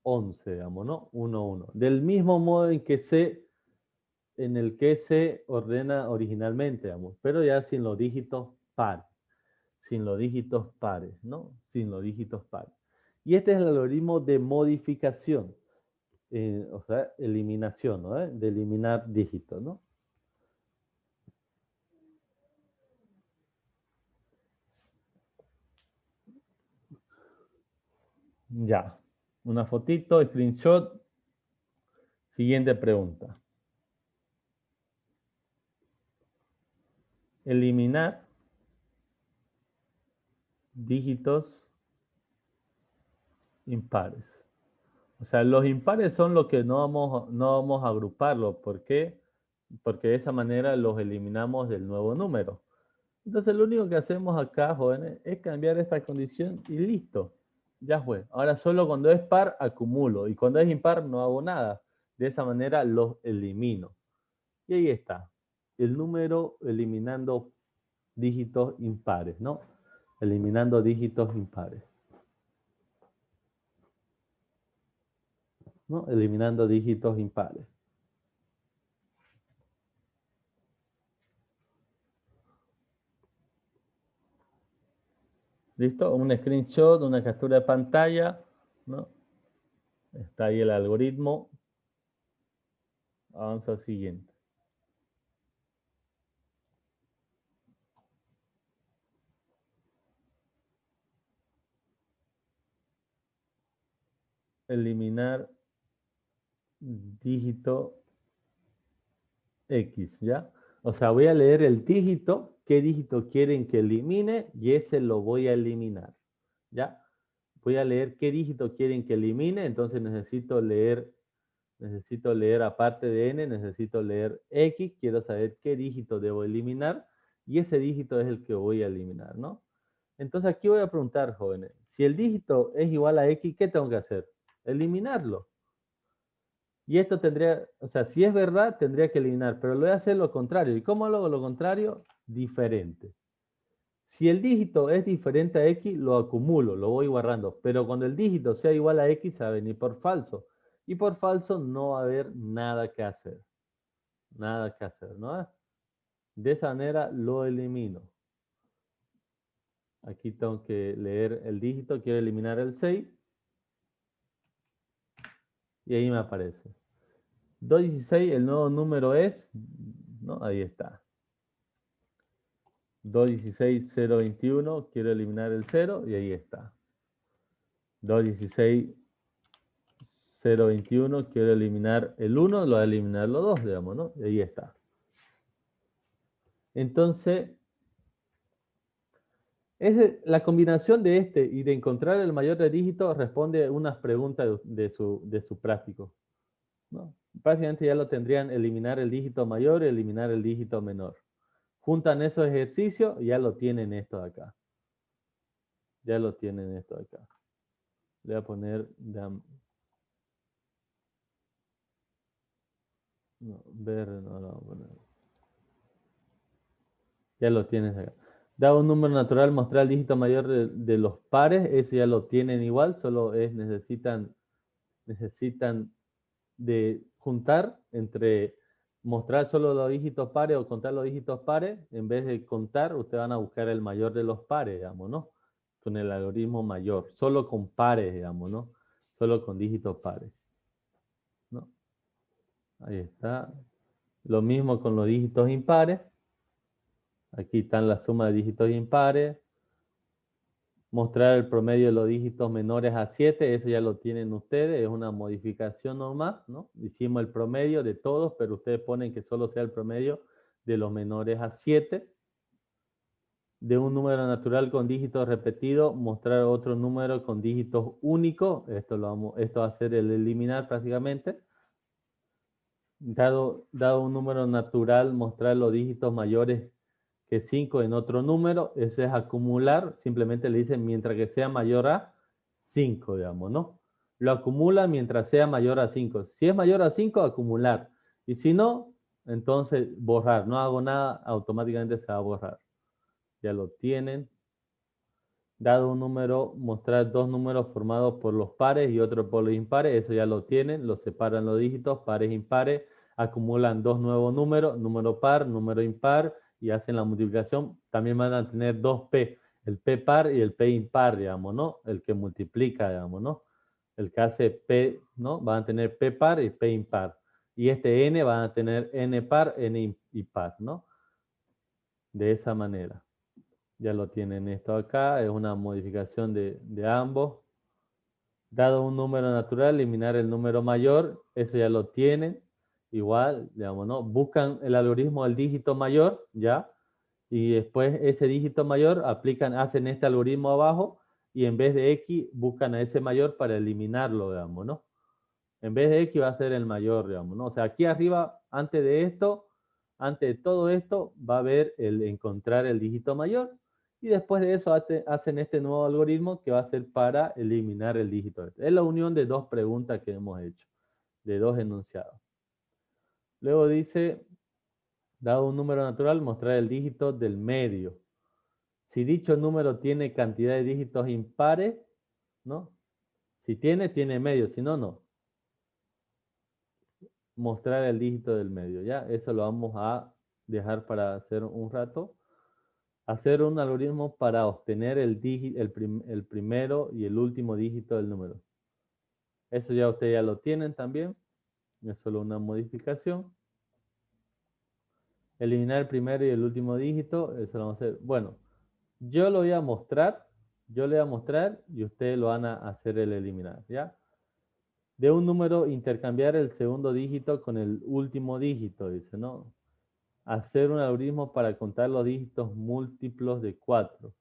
11, digamos, ¿no? 1, 1. Del mismo modo en el que se ordena originalmente, digamos, pero ya sin los dígitos pares. Sin los dígitos pares, ¿no? Sin los dígitos pares. Y este es el algoritmo de modificación, o sea, eliminación, ¿no? De eliminar dígitos, ¿no? Ya. Una fotito, screenshot. Siguiente pregunta. Eliminar dígitos impares. O sea, los impares son los que no vamos a agruparlos. ¿Por qué? Porque de esa manera los eliminamos del nuevo número. Entonces lo único que hacemos acá, jóvenes, es cambiar esta condición y listo. Ya fue. Ahora solo cuando es par acumulo y cuando es impar no hago nada. De esa manera los elimino. Y ahí está. El número eliminando dígitos impares, ¿no? Eliminando dígitos impares. ¿No? Eliminando dígitos impares. ¿Listo? Un screenshot, una captura de pantalla, ¿no? Está ahí el algoritmo. Avanza al siguiente. Eliminar dígito X, ¿ya? O sea, voy a leer el dígito, qué dígito quieren que elimine y ese lo voy a eliminar, ¿ya? Voy a leer qué dígito quieren que elimine, entonces necesito leer aparte de n, necesito leer x, quiero saber qué dígito debo eliminar y ese dígito es el que voy a eliminar, ¿no? Entonces aquí voy a preguntar, jóvenes, si el dígito es igual a X, ¿qué tengo que hacer? Eliminarlo. Y esto tendría, o sea, si es verdad, tendría que eliminar, pero lo voy a hacer lo contrario. ¿Y cómo hago lo contrario? Diferente. Si el dígito es diferente a X, lo acumulo, lo voy guardando. Pero cuando el dígito sea igual a X, se va a venir por falso. Y por falso no va a haber nada que hacer. Nada que hacer, ¿no? De esa manera lo elimino. Aquí tengo que leer el dígito, quiero eliminar el 6. Y ahí me aparece. 216, el nuevo número es, ¿no? Ahí está. 216, 021, quiero eliminar el 0 y ahí está. 216, 021, quiero eliminar el 1, lo voy a eliminar los 2, digamos, ¿no? Y ahí está. Entonces, la combinación de este y de encontrar el mayor de dígitos responde a unas preguntas de su práctico, ¿no? Prácticamente ya lo tendrían eliminar el dígito mayor y eliminar el dígito menor. Juntan esos ejercicios y ya lo tienen esto de acá. Ya lo tienen esto de acá. Le voy a poner... No, verde no lo voy a poner. Ya lo tienes acá. Da un número natural, mostrar el dígito mayor de los pares. Eso ya lo tienen igual. Solo necesitan de juntar entre mostrar solo los dígitos pares o contar los dígitos pares. En vez de contar, ustedes van a buscar el mayor de los pares, digamos, ¿no? Con el algoritmo mayor. Solo con pares, digamos, ¿no? Solo con dígitos pares, ¿no? Ahí está. Lo mismo con los dígitos impares. Aquí están la suma de dígitos impares. Mostrar el promedio de los dígitos menores a 7, eso ya lo tienen ustedes, es una modificación normal, ¿no? Hicimos el promedio de todos, pero ustedes ponen que solo sea el promedio de los menores a 7. De un número natural con dígitos repetidos, mostrar otro número con dígitos únicos, esto va a ser el eliminar prácticamente. Dado un número natural, mostrar los dígitos mayores que 5 en otro número, eso es acumular, simplemente le dicen mientras que sea mayor a 5, digamos, ¿no? Lo acumula mientras sea mayor a 5. Si es mayor a 5, acumular. Y si no, entonces borrar. No hago nada, automáticamente se va a borrar. Ya lo tienen. Dado un número, mostrar dos números formados por los pares y otro por los impares, eso ya lo tienen, lo separan los dígitos, pares, impares, acumulan dos nuevos números, número par, número impar, y hacen la multiplicación. También van a tener dos P, el P par y el P impar, digamos, ¿no? El que multiplica, digamos, ¿no? El que hace P, ¿no? Van a tener P par y P impar. Y este N van a tener N par, N impar, ¿no? De esa manera. Ya lo tienen esto acá, es una modificación de ambos. Dado un número natural, eliminar el número mayor, eso ya lo tienen. Igual, digamos, ¿no? Buscan el algoritmo del dígito mayor, ¿ya? Y después ese dígito mayor hacen este algoritmo abajo y en vez de X buscan a ese mayor para eliminarlo, digamos, ¿no? En vez de X va a ser el mayor, digamos, ¿no? O sea, aquí arriba, antes de todo esto, va a haber el encontrar el dígito mayor y después de eso hacen este nuevo algoritmo que va a ser para eliminar el dígito. Es la unión de dos preguntas que hemos hecho, de dos enunciados. Luego dice, dado un número natural, mostrar el dígito del medio. Si dicho número tiene cantidad de dígitos impares, ¿no? Si tiene medio, si no, no. Mostrar el dígito del medio, ¿ya? Eso lo vamos a dejar para hacer un rato. Hacer un algoritmo para obtener el primero y el último dígito del número. Eso ya ustedes ya lo tienen también. Es solo una modificación. Eliminar el primero y el último dígito. Eso lo vamos a hacer. Bueno, yo lo voy a mostrar. Yo le voy a mostrar y ustedes lo van a hacer el eliminar, ¿ya? De un número, intercambiar el segundo dígito con el último dígito, dice, ¿no? Hacer un algoritmo para contar los dígitos múltiplos de 4.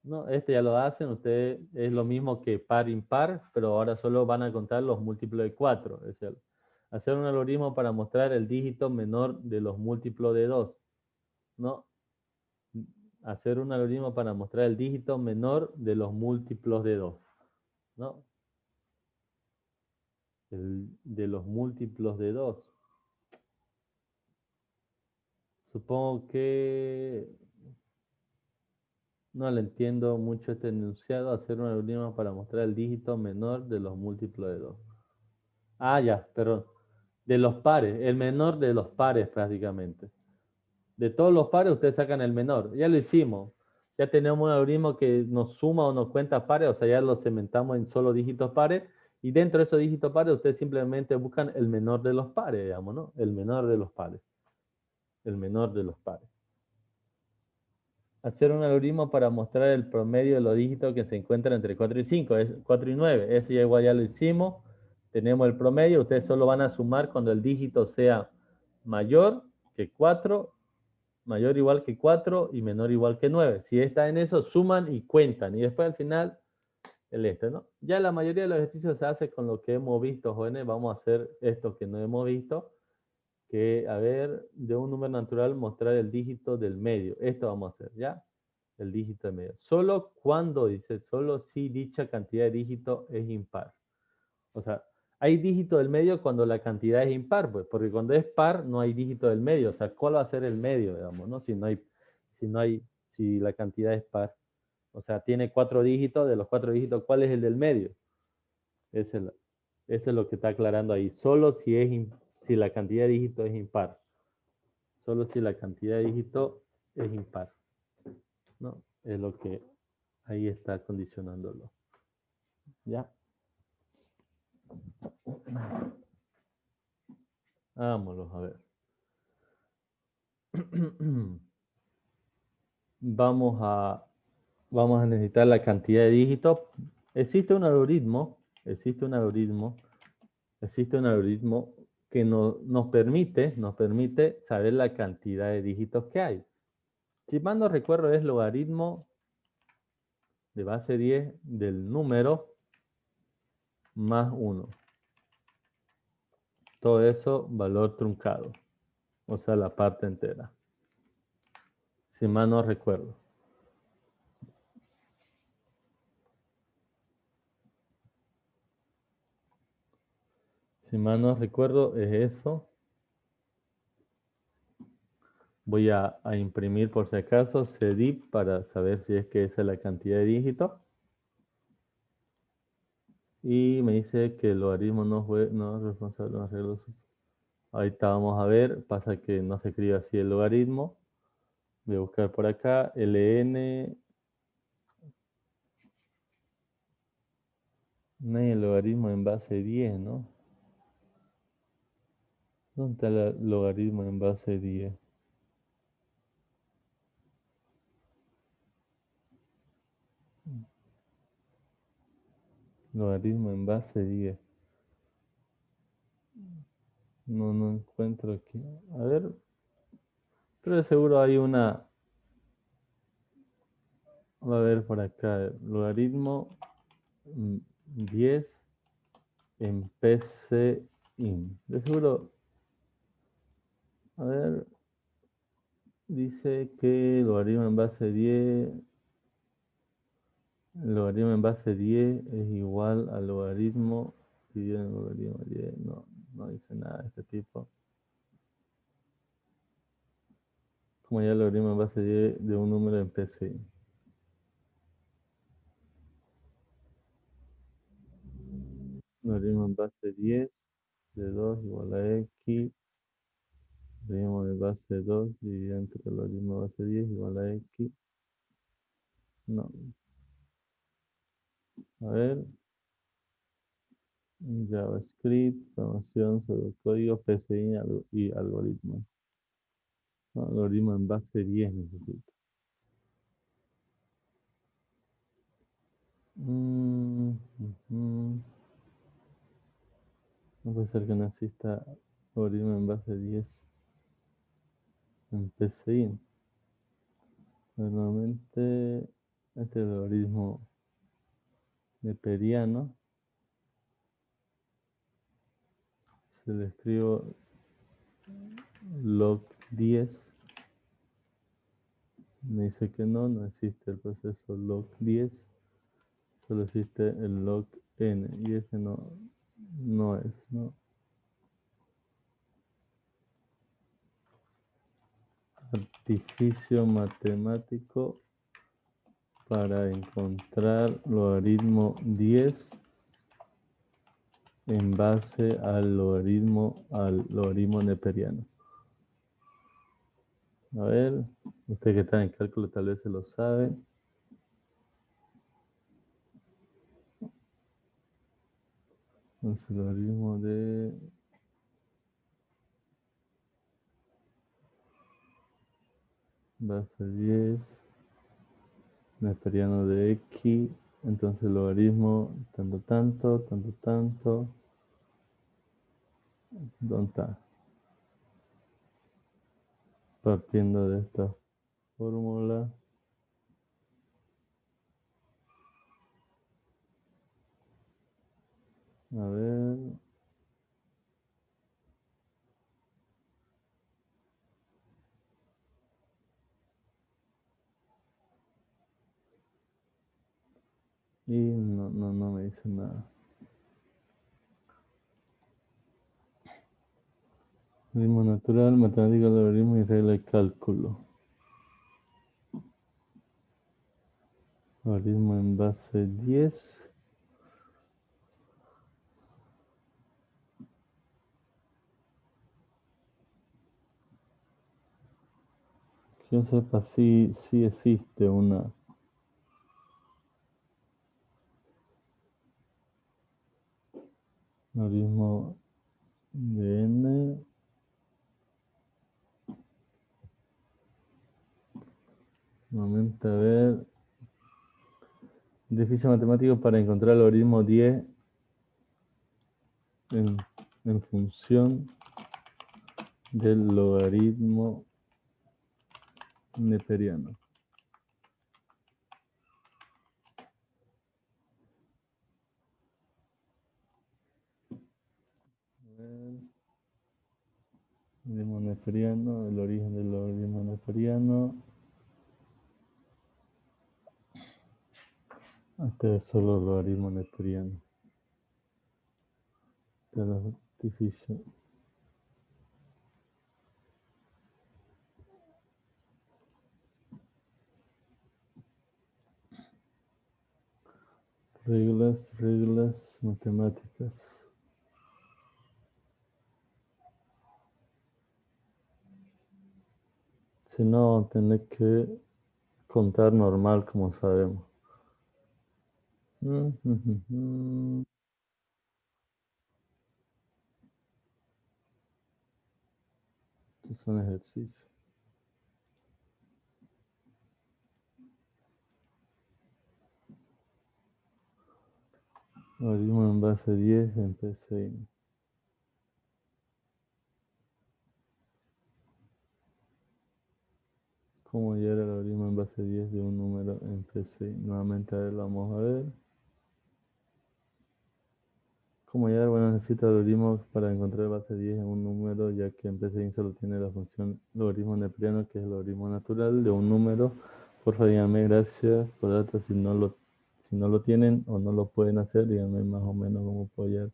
No, este ya lo hacen, ustedes es lo mismo que par impar, pero ahora solo van a contar los múltiplos de 4. Es decir, hacer un algoritmo para mostrar el dígito menor de los múltiplos de 2. ¿No? hacer un algoritmo para mostrar el dígito menor de los múltiplos de 2, ¿no? De los múltiplos de 2. Supongo que no le entiendo mucho este enunciado, hacer un algoritmo para mostrar el dígito menor de los múltiplos de 2. Ah, ya, perdón. De los pares, el menor de los pares prácticamente. De todos los pares ustedes sacan el menor. Ya lo hicimos. Ya tenemos un algoritmo que nos suma o nos cuenta pares, o sea, ya lo cementamos en solo dígitos pares. Y dentro de esos dígitos pares ustedes simplemente buscan el menor de los pares, digamos, ¿no? El menor de los pares. El menor de los pares. Hacer un algoritmo para mostrar el promedio de los dígitos que se encuentran entre 4 y 5, es 4 y 9. Eso ya igual ya lo hicimos. Tenemos el promedio, ustedes solo van a sumar cuando el dígito sea mayor que 4, mayor o igual que 4 y menor o igual que 9. Si está en eso, suman y cuentan. Y después al final, el este, ¿no? Ya la mayoría de los ejercicios se hace con lo que hemos visto, jóvenes. Vamos a hacer esto que no hemos visto, que, a ver, de un número natural mostrar el dígito del medio. Esto vamos a hacer, ¿ya? El dígito del medio. Solo cuando, dice, solo si dicha cantidad de dígitos es impar. O sea, hay dígito del medio cuando la cantidad es impar, pues, porque cuando es par no hay dígito del medio. O sea, ¿cuál va a ser el medio, digamos, no? Si no hay, si la cantidad es par. O sea, tiene 4 dígitos, de los 4 dígitos, ¿cuál es el del medio? Ese es, eso es lo que está aclarando ahí. Solo si es, si la cantidad de dígitos es impar. Solo si la cantidad de dígitos es impar. ¿No? Es lo que ahí está condicionándolo. ¿Ya? Vámonos a ver. Vamos a, vamos a necesitar la cantidad de dígitos. Existe un algoritmo, existe un algoritmo, existe un algoritmo que nos permite saber la cantidad de dígitos que hay. Si mal no recuerdo, es logaritmo de base 10 del número más 1. Todo eso, valor truncado. O sea, la parte entera. Si mal no recuerdo. Si mal no recuerdo, es eso. Voy a imprimir por si acaso cdip para saber si es que esa es la cantidad de dígitos. Y me dice que el logaritmo no es responsable de los arreglos. Ahorita vamos a ver, pasa que no se escribe así el logaritmo. Voy a buscar por acá, ln, no hay el logaritmo en base 10, ¿no? ¿Dónde está el logaritmo en base 10? Logaritmo en base 10. No encuentro aquí. A ver, pero de seguro hay una. Va a ver por acá. Logaritmo 10 en PCIN. De seguro. A ver. Dice que logaritmo en base 10. El logaritmo en base 10 es igual al logaritmo dividido en logaritmo 10. No, no dice nada de este tipo. Como ya el logaritmo en base 10 de un número en PCIN. Logaritmo en base 10 de 2 igual a x. Logaritmo de base 2 dividido entre el logaritmo de base 10 igual a x. No. A ver. JavaScript, programación sobre código, PCI y algoritmos. No, algoritmo en base 10 necesito. No puede ser que no exista algoritmo en base 10 en PCI. Normalmente este algoritmo de Periano se le escribo log 10. Me dice que no, no existe el proceso log 10, solo existe el log n, y ese no es, ¿no? Artificio matemático para encontrar logaritmo 10 en base al logaritmo neperiano. A ver, usted que está en cálculo tal vez se lo sabe. Entonces, el logaritmo de base 10 neperiano de x, entonces el logaritmo tanto, ¿dónde está? Partiendo de esta fórmula, a ver, y no me dice nada. Logaritmo natural, matemática, logaritmo y regla de cálculo. Logaritmo en base 10. Que yo sepa, sí existe una logaritmo de n. Nuevamente, a ver. Ejercicio matemático para encontrar el logaritmo 10 en función del logaritmo neperiano. Logaritmo neperiano, el origen del logaritmo neperiano. Este es solo el logaritmo neperiano. De los artificios. Reglas matemáticas. Si no, tenés que contar normal como sabemos. Estos son ejercicios. Logaritmo en base 10 en PCI. ¿Cómo hallar el logaritmo en base 10 de un número en PCI? Nuevamente, a ver, vamos a ver. ¿Cómo hallar? Bueno, necesita logaritmos para encontrar base 10 en un número, ya que en PCI solo tiene la función logaritmo neperiano, que es el logaritmo natural de un número. Por favor, díganme, gracias por datos. Si no lo tienen o no lo pueden hacer, díganme más o menos cómo puedo hallar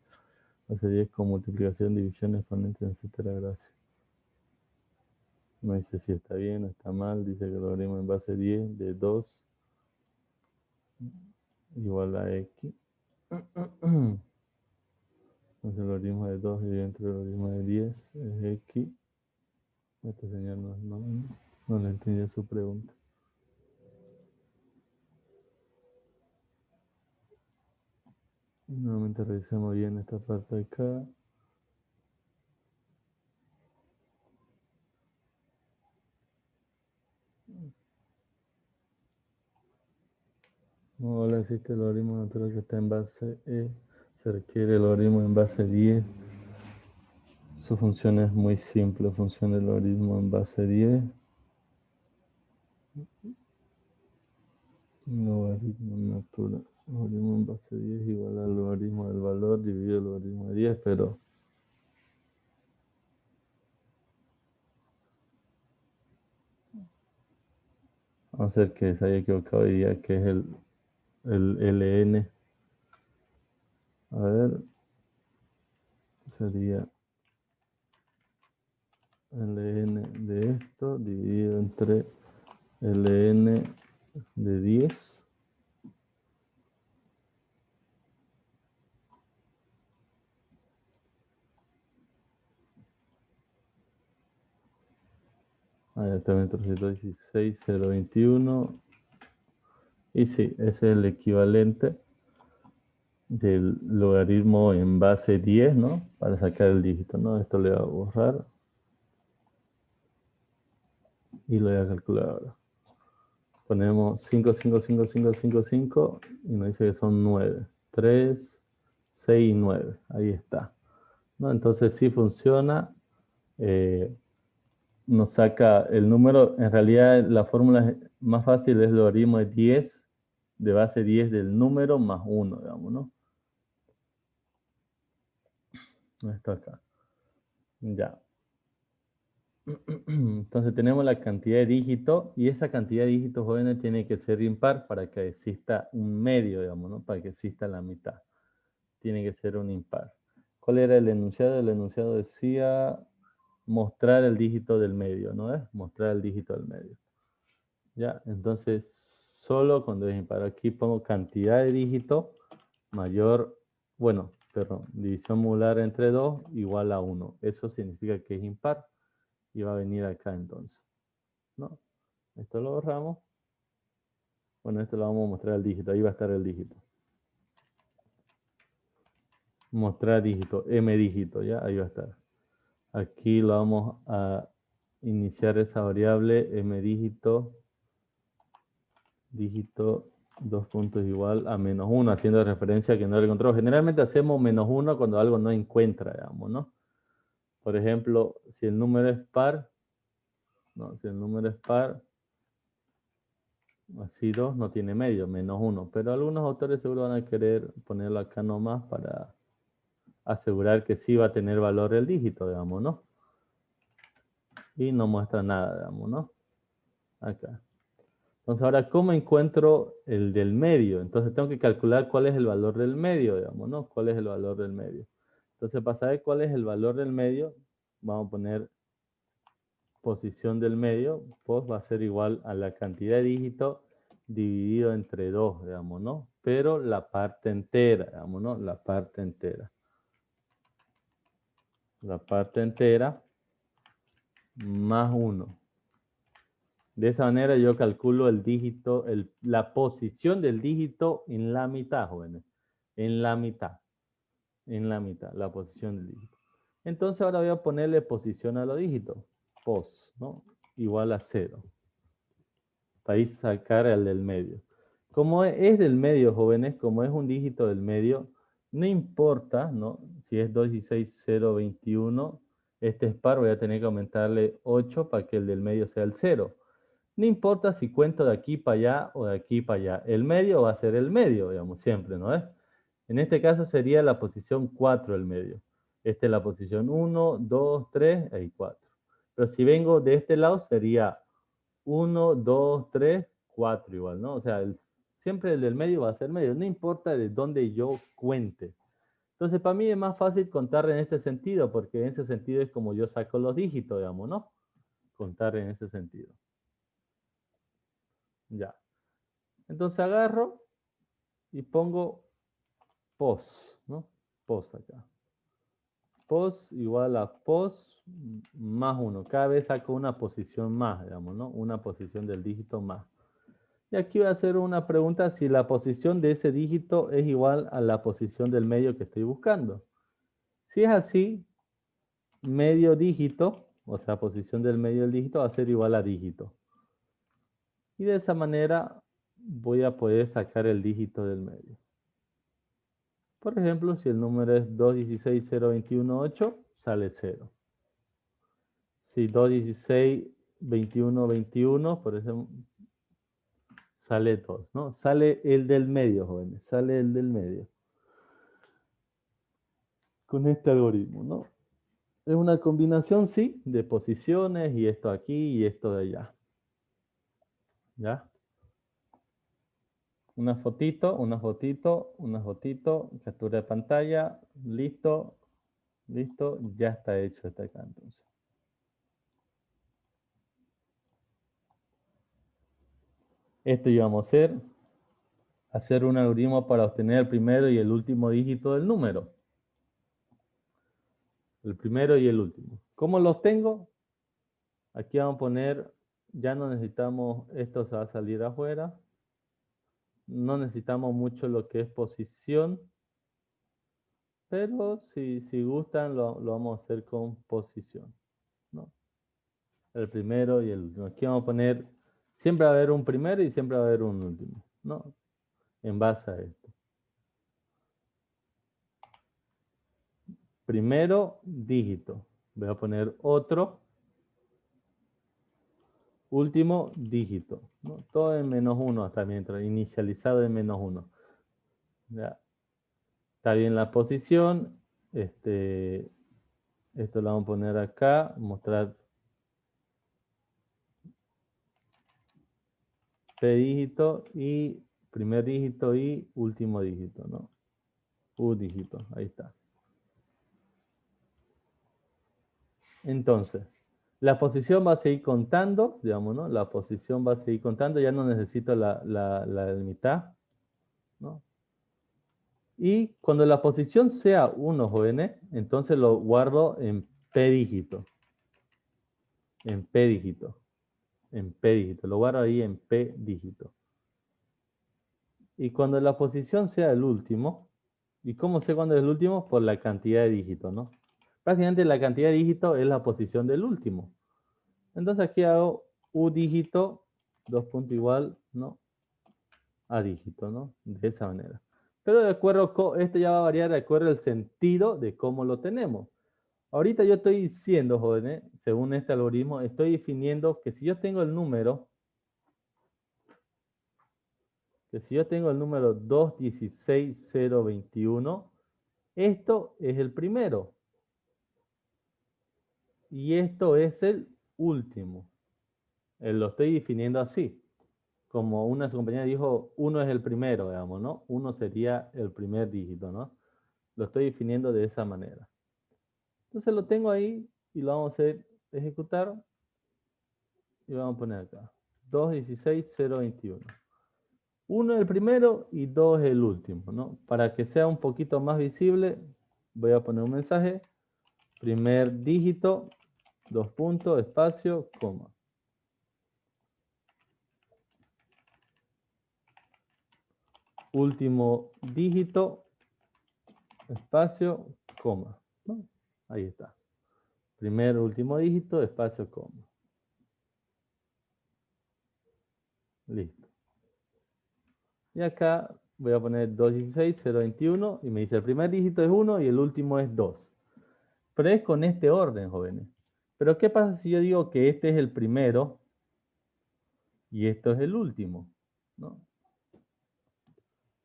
base 10 con multiplicación, división, exponentes, etcétera. Gracias. No dice si está bien o está mal. Dice que el logaritmo en base 10 de 2 igual a x. Entonces el logaritmo de 2 y entre el logaritmo de 10 es x. Este señor no le entendió su pregunta. Nuevamente revisemos bien esta parte de acá. No, ahora existe el logaritmo natural que está en base E. Se requiere el logaritmo en base 10. Su función es muy simple. Función del logaritmo en base 10. Logaritmo natural. Logaritmo en base 10 igual al logaritmo del valor dividido el logaritmo de 10, pero Vamos a ver que se haya equivocado y diga que es el ln. A ver, sería ln de esto dividido entre ln de 10. Ahí está 416,021. Y sí, ese es el equivalente del logaritmo en base 10, ¿no? Para sacar el dígito, ¿no? Esto le voy a borrar. Y lo voy a calcular ahora. Ponemos 5, 5, 5, 5, 5, 5 y nos dice que son 9. 3, 6 y 9. Ahí está. ¿No? Entonces sí funciona. Nos saca el número. En realidad la fórmula más fácil es el logaritmo de 10, de base 10 del número más 1, digamos, ¿no? Esto acá. Ya. Entonces tenemos la cantidad de dígitos y esa cantidad de dígitos jóvenes tiene que ser impar para que exista un medio, digamos, ¿no? Para que exista la mitad. Tiene que ser un impar. ¿Cuál era el enunciado? El enunciado decía mostrar el dígito del medio, ¿no es? Mostrar el dígito del medio. Ya, entonces solo cuando es impar. Aquí pongo cantidad de dígitos mayor, bueno, perdón, división modular entre 2 igual a 1. Eso significa que es impar y va a venir acá entonces, ¿no? Esto lo borramos. Bueno, esto lo vamos a mostrar el dígito. Ahí va a estar el dígito. Mostrar dígito, m dígito, ¿ya? Ahí va a estar. Aquí lo vamos a iniciar esa variable m dígito, dígito, 2 puntos igual a menos 1, haciendo referencia a que no lo encontró. Generalmente hacemos menos 1 cuando algo no encuentra, digamos, ¿no? Por ejemplo, si el número es par, no, si el número es par, así 2 no tiene medio, menos 1. Pero algunos autores seguro van a querer ponerlo acá nomás para asegurar que sí va a tener valor el dígito, digamos, ¿no? Y no muestra nada, digamos, ¿no? Acá. Entonces, ahora, ¿cómo encuentro el del medio? Entonces, tengo que calcular cuál es el valor del medio, digamos, ¿no? ¿Cuál es el valor del medio? Entonces, para saber cuál es el valor del medio, vamos a poner posición del medio, pues va a ser igual a la cantidad de dígitos dividido entre 2, digamos, ¿no? Pero la parte entera, digamos, ¿no? La parte entera. La parte entera más 1. De esa manera yo calculo el dígito, la posición del dígito en la mitad, jóvenes. En la mitad. En la mitad, la posición del dígito. Entonces ahora voy a ponerle posición a los dígitos. Pos, ¿no? Igual a 0. Para ir sacar el del medio. Como es del medio, jóvenes, como es un dígito del medio, no importa, ¿no? Si es 216,021, este es par, voy a tener que aumentarle 8 para que el del medio sea el 0. No importa si cuento de aquí para allá o de aquí para allá. El medio va a ser el medio, digamos, siempre, ¿no es? En este caso sería la posición 4 el medio. Esta es la posición 1, 2, 3 y 4. Pero si vengo de este lado sería 1, 2, 3, 4 igual, ¿no? O sea, siempre el del medio va a ser medio. No importa de dónde yo cuente. Entonces, para mí es más fácil contar en este sentido, porque en ese sentido es como yo saco los dígitos, digamos, ¿no? Contar en ese sentido. Ya. Entonces agarro y pongo pos, ¿no? Pos acá. Pos igual a pos más 1. Cada vez saco una posición más, digamos, ¿no? Una posición del dígito más. Y aquí voy a hacer una pregunta si la posición de ese dígito es igual a la posición del medio que estoy buscando. Si es así, medio dígito, o sea, posición del medio del dígito va a ser igual a dígito. Y de esa manera voy a poder sacar el dígito del medio. Por ejemplo, si el número es 216,021,8, sale 0. Si 216,21,21, por ejemplo, sale 2, ¿no? Sale el del medio, jóvenes, sale el del medio. Con este algoritmo, ¿no? Es una combinación, sí, de posiciones y esto aquí y esto de allá. ¿Ya? Una fotito, una fotito, una fotito, captura de pantalla, listo, listo, ya está hecho este acá entonces. Esto íbamos a hacer un algoritmo para obtener el primero y el último dígito del número. El primero y el último. ¿Cómo los tengo? Aquí vamos a poner, ya no necesitamos, esto se va a salir afuera. No necesitamos mucho lo que es posición, pero si gustan lo vamos a hacer con posición, ¿no? El primero y el último. Aquí vamos a poner, siempre va a haber un primero y siempre va a haber un último, ¿no? En base a esto. Primero dígito. Voy a poner otro. Último dígito, ¿no? Todo en -1 hasta mientras inicializado en -1. Ya. Está bien la posición. Esto lo vamos a poner acá, mostrar P dígito y primer dígito y último dígito, ¿no? U dígito, ahí está. Entonces, la posición va a seguir contando, digamos, ¿no? La posición va a seguir contando, ya no necesito la mitad, ¿no? Y cuando la posición sea 1, jóvenes, entonces lo guardo en P dígito. En P dígito. En P dígito. Lo guardo ahí en P dígito. Y cuando la posición sea el último, ¿y cómo sé cuándo es el último? Por la cantidad de dígitos, ¿no? Prácticamente la cantidad de dígitos es la posición del último. Entonces aquí hago U dígito, 2 puntos igual, ¿no? A dígito, ¿no? De esa manera. Pero de acuerdo, esto ya va a variar de acuerdo al sentido de cómo lo tenemos. Ahorita yo estoy diciendo, jóvenes, según este algoritmo, estoy definiendo que si yo tengo el número, 216021, esto es el primero. Y esto es el último. Lo estoy definiendo así. Como una de sus compañeras dijo, uno es el primero, digamos, ¿no? Uno sería el primer dígito, ¿no? Lo estoy definiendo de esa manera. Entonces lo tengo ahí y lo vamos a hacer ejecutar. Y vamos a poner acá. 216021. Uno es el primero y 2 es el último, ¿no? Para que sea un poquito más visible, voy a poner un mensaje. Primer dígito, 2 puntos, espacio, coma. Último dígito, espacio, coma, ¿no? Ahí está. Primer, último dígito, espacio, coma. Listo. Y acá voy a poner 216021 y me dice el primer dígito es 1 y el último es 2. Pero es con este orden, jóvenes. Pero ¿qué pasa si yo digo que este es el primero y esto es el último? ¿No?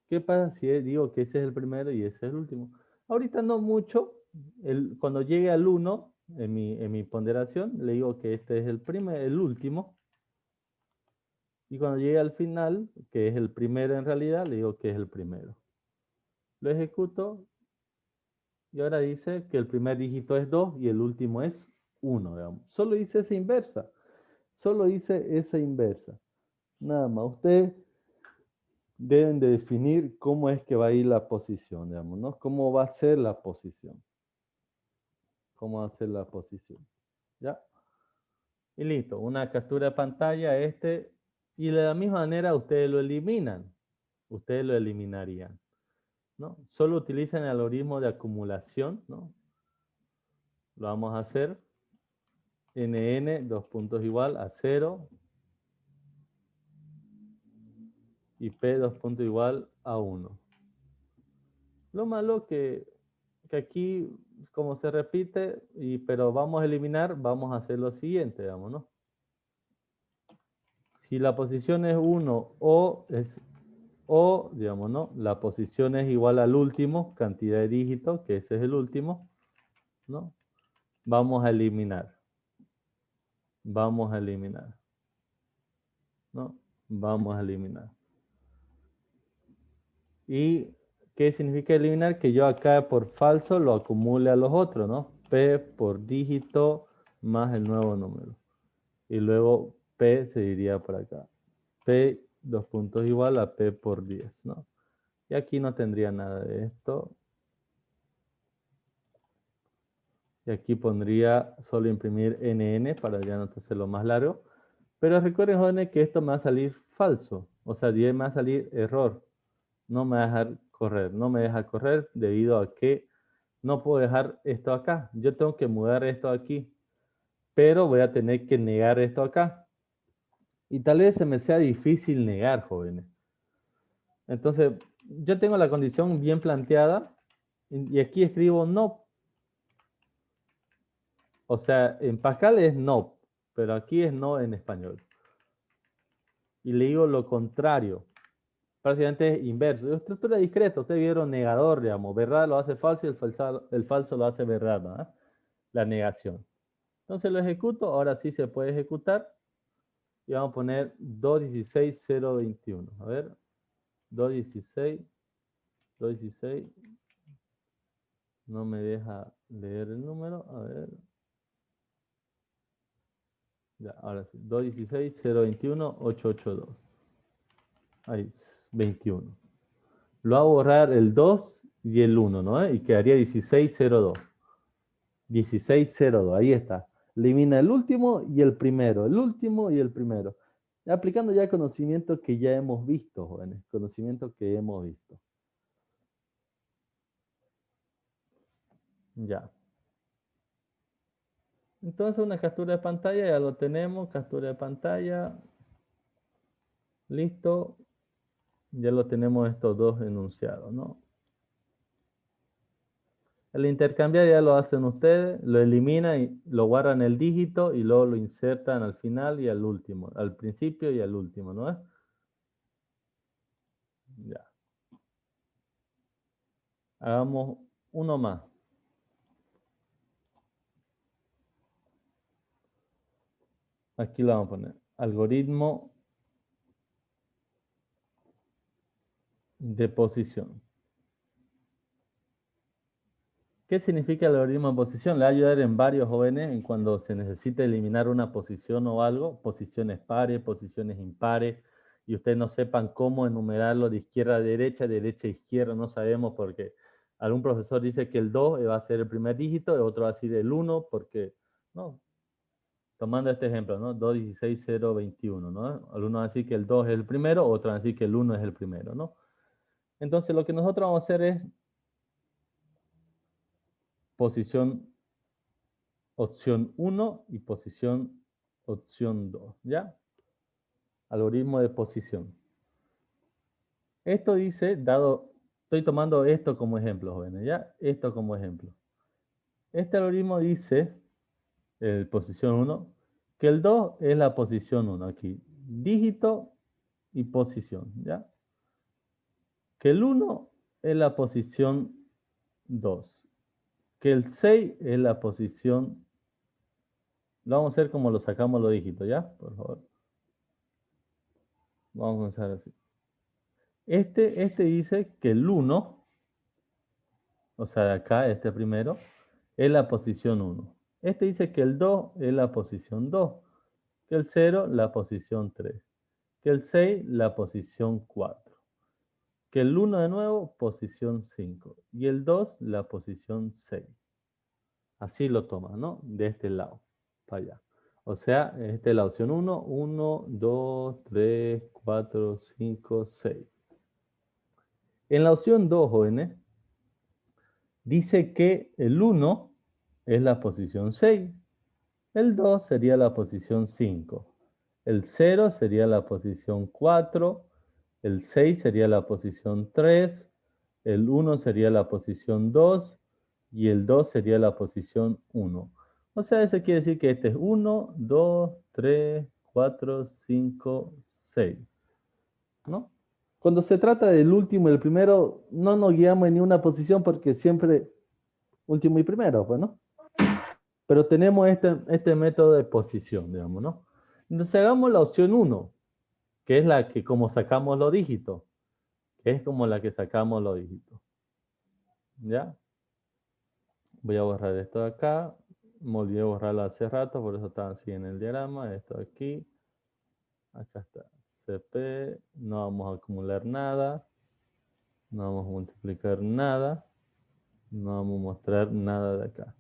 ¿Qué pasa si digo que ese es el primero y ese es el último? Ahorita no mucho. Cuando llegue al 1, en mi ponderación, le digo que este es el último. Y cuando llegue al final, que es el primero en realidad, le digo que es el primero. Lo ejecuto y ahora dice que el primer dígito es 2 y el último es 1, digamos. Solo hice esa inversa. Solo hice esa inversa. Nada más. Ustedes deben de definir cómo es que va a ir la posición, digamos, ¿no? Cómo va a ser la posición. Cómo va a ser la posición. ¿Ya? Y listo. Una captura de pantalla, y de la misma manera ustedes lo eliminan. Ustedes lo eliminarían, ¿no? Solo utilizan el algoritmo de acumulación, ¿no? Lo vamos a hacer. NN, 2 puntos igual a 0. Y P, 2 puntos igual a 1. Lo malo que aquí, como se repite, pero vamos a eliminar, vamos a hacer lo siguiente, digamos, ¿no? Si la posición es 1 o, digamos, ¿no? La posición es igual al último, cantidad de dígitos, que ese es el último, ¿no? Vamos a eliminar. Vamos a eliminar. ¿No? vamos a eliminar. ¿Y qué significa eliminar? Que yo acá por falso lo acumule a los otros, ¿no? P por dígito más el nuevo número. Y luego P se iría por acá. P, dos puntos igual a P por 10, ¿no? Y aquí no tendría nada de esto. Y aquí pondría solo imprimir NN para ya no hacerlo más largo. Pero recuerden, jóvenes, que esto me va a salir falso. O sea, 10 me va a salir error. No me va a dejar correr. No me deja correr debido a que no puedo dejar esto acá. Yo tengo que mudar esto aquí. Pero voy a tener que negar esto acá. Y tal vez se me sea difícil negar, jóvenes. Entonces, yo tengo la condición bien planteada. Y aquí escribo no. O sea, en Pascal es no. Pero aquí es no en español. Y le digo lo contrario. Prácticamente es inverso. Estructura discreta, ustedes vieron negador, digamos, verdad lo hace falso y el falso lo hace verdad, ¿no? La negación. Entonces lo ejecuto, ahora sí se puede ejecutar. Y vamos a poner 216.021. A ver, 216, 216. No me deja leer el número, a ver. Ya, ahora sí, 216.021.882. Ahí, 21. Lo va a borrar el 2 y el 1, ¿no? Y quedaría 16.02. 16.02, ahí está. Elimina el último y el primero, el último y el primero. Aplicando ya conocimiento que ya hemos visto, jóvenes. Conocimiento que hemos visto. Ya. Entonces una captura de pantalla, ya lo tenemos. Captura de pantalla. Listo. Ya lo tenemos estos dos enunciados, ¿no? El intercambiar ya lo hacen ustedes, lo eliminan y lo guardan el dígito y luego lo insertan al final y al último, al principio y al último, ¿no es? Ya. Hagamos uno más. Aquí lo vamos a poner. Algoritmo de posición. ¿Qué significa el algoritmo de posición? Le va a ayudar en varios jóvenes en cuando se necesita eliminar una posición o algo, posiciones pares, posiciones impares, y ustedes no sepan cómo enumerarlo de izquierda a derecha, derecha a izquierda, no sabemos porque algún profesor dice que el 2 va a ser el primer dígito, el otro va a ser el 1, porque, no, tomando este ejemplo, ¿no? 216.021, ¿no? Algunos van a decir que el 2 es el primero, otros van a decir que el 1 es el primero, ¿no? Entonces lo que nosotros vamos a hacer es posición opción 1 y posición opción 2, ¿ya? Algoritmo de posición. Esto dice, dado, estoy tomando esto como ejemplo, jóvenes, ¿ya? Esto como ejemplo. Este algoritmo dice, posición 1, que el 2 es la posición 1 aquí. Dígito y posición, ¿ya? Que el 1 es la posición 2. Que el 6 es la posición. Lo vamos a hacer como lo sacamos los dígitos, ¿ya? Por favor. Vamos a comenzar así. Este dice que el 1, o sea, de acá, este primero, es la posición 1. Este dice que el 2 es la posición 2. Que el 0, la posición 3. Que el 6, la posición 4. Que el 1 de nuevo, posición 5. Y el 2, la posición 6. Así lo toma, ¿no? De este lado, para allá. O sea, esta es la opción 1, 1, 2, 3, 4, 5, 6. En la opción 2, jóvenes, dice que el 1 es la posición 6, el 2 sería la posición 5, el 0 sería la posición 4, el 6 sería la posición 3, el 1 sería la posición 2 y el 2 sería la posición 1. O sea, eso quiere decir que este es 1, 2, 3, 4, 5, 6, ¿no? Cuando se trata del último y el primero, no nos guiamos en ninguna posición porque siempre último y primero, pues, ¿no? Pero tenemos este método de posición, digamos, ¿no? Entonces hagamos la opción 1. que es la que como sacamos los dígitos, que es como la que sacamos los dígitos. ¿Ya? Voy a borrar esto de acá. Me olvidé borrarlo hace rato, por eso estaba así en el diagrama. Esto aquí. Acá está. CP. No vamos a acumular nada. No vamos a multiplicar nada. No vamos a mostrar nada de acá.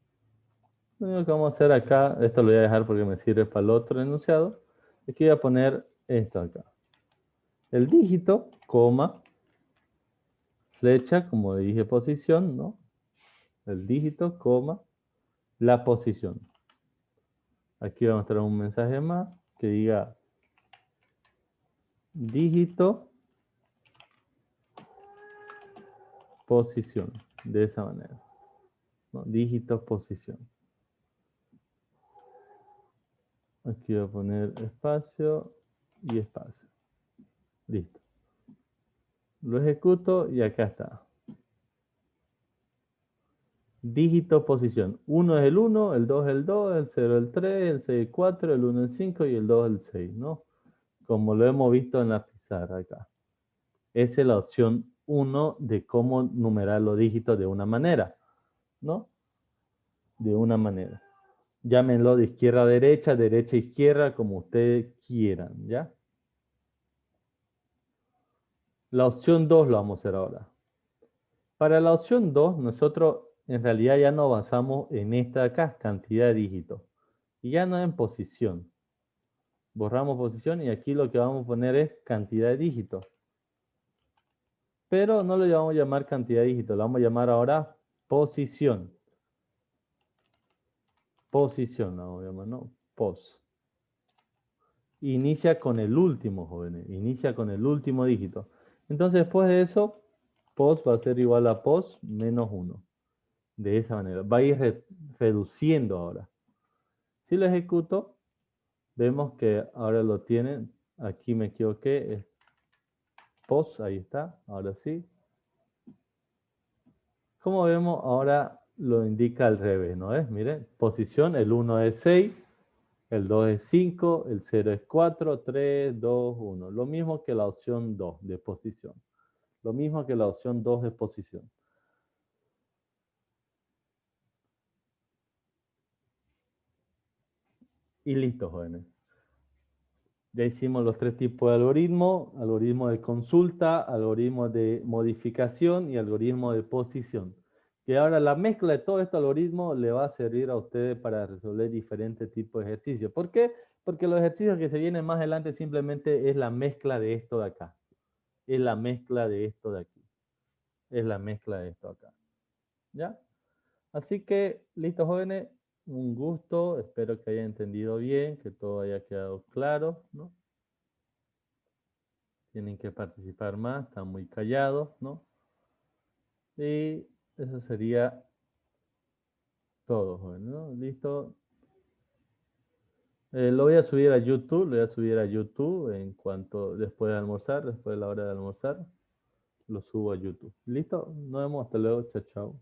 Lo único que vamos a hacer acá, esto lo voy a dejar porque me sirve para el otro enunciado, es que voy a poner esto acá. El dígito, coma, flecha, como dije, posición, ¿no? El dígito, coma, la posición. Aquí vamos a traer un mensaje más que diga dígito, posición, de esa manera. ¿No? Dígito, posición. Aquí voy a poner espacio y espacio. Listo. Lo ejecuto y acá está. Dígito, posición. 1 es el 1, el 2 es el 2, el 0 es el 3, el 6 es el 4, el 1 es el 5 y el 2 es el 6, ¿no? Como lo hemos visto en la pizarra acá. Esa es la opción 1 de cómo numerar los dígitos de una manera, ¿no? De una manera. Llámenlo de izquierda a derecha, derecha a izquierda, como ustedes quieran, ¿ya? La opción 2 lo vamos a hacer ahora. Para la opción 2, nosotros en realidad ya no basamos en esta de acá, cantidad de dígitos. Y ya no en posición. Borramos posición y aquí lo que vamos a poner es cantidad de dígitos. Pero no lo vamos a llamar cantidad de dígitos, lo vamos a llamar ahora posición. Posición, la vamos a llamar, ¿no? Pos. Inicia con el último, jóvenes. Inicia con el último dígito. Entonces, después de eso, pos va a ser igual a pos menos 1. De esa manera. Va a ir reduciendo ahora. Si lo ejecuto, vemos que ahora lo tienen. Aquí me equivoqué. Es pos, ahí está. Ahora sí. Como vemos, ahora lo indica al revés, ¿no es? Miren, posición, el 1 es 6. El 2 es 5, el 0 es 4, 3, 2, 1. Lo mismo que la opción 2 de posición. Lo mismo que la opción 2 de posición. Y listo, jóvenes. Ya hicimos los tres tipos de algoritmo. Algoritmo de consulta, algoritmo de modificación y algoritmo de posición. Que ahora la mezcla de todo este algoritmo le va a servir a ustedes para resolver diferentes tipos de ejercicios. ¿Por qué? Porque los ejercicios que se vienen más adelante simplemente es la mezcla de esto de acá. Es la mezcla de esto de aquí. Es la mezcla de esto acá. ¿Ya? Así que, listo, jóvenes, un gusto, espero que hayan entendido bien, que todo haya quedado claro, ¿no? Tienen que participar más, están muy callados, ¿no? Y eso sería todo, jóvenes, ¿no? Listo. Lo voy a subir a YouTube, lo voy a subir a YouTube en cuanto después de almorzar, después de la hora de almorzar, lo subo a YouTube. ¿Listo? Nos vemos, hasta luego, chao, chao.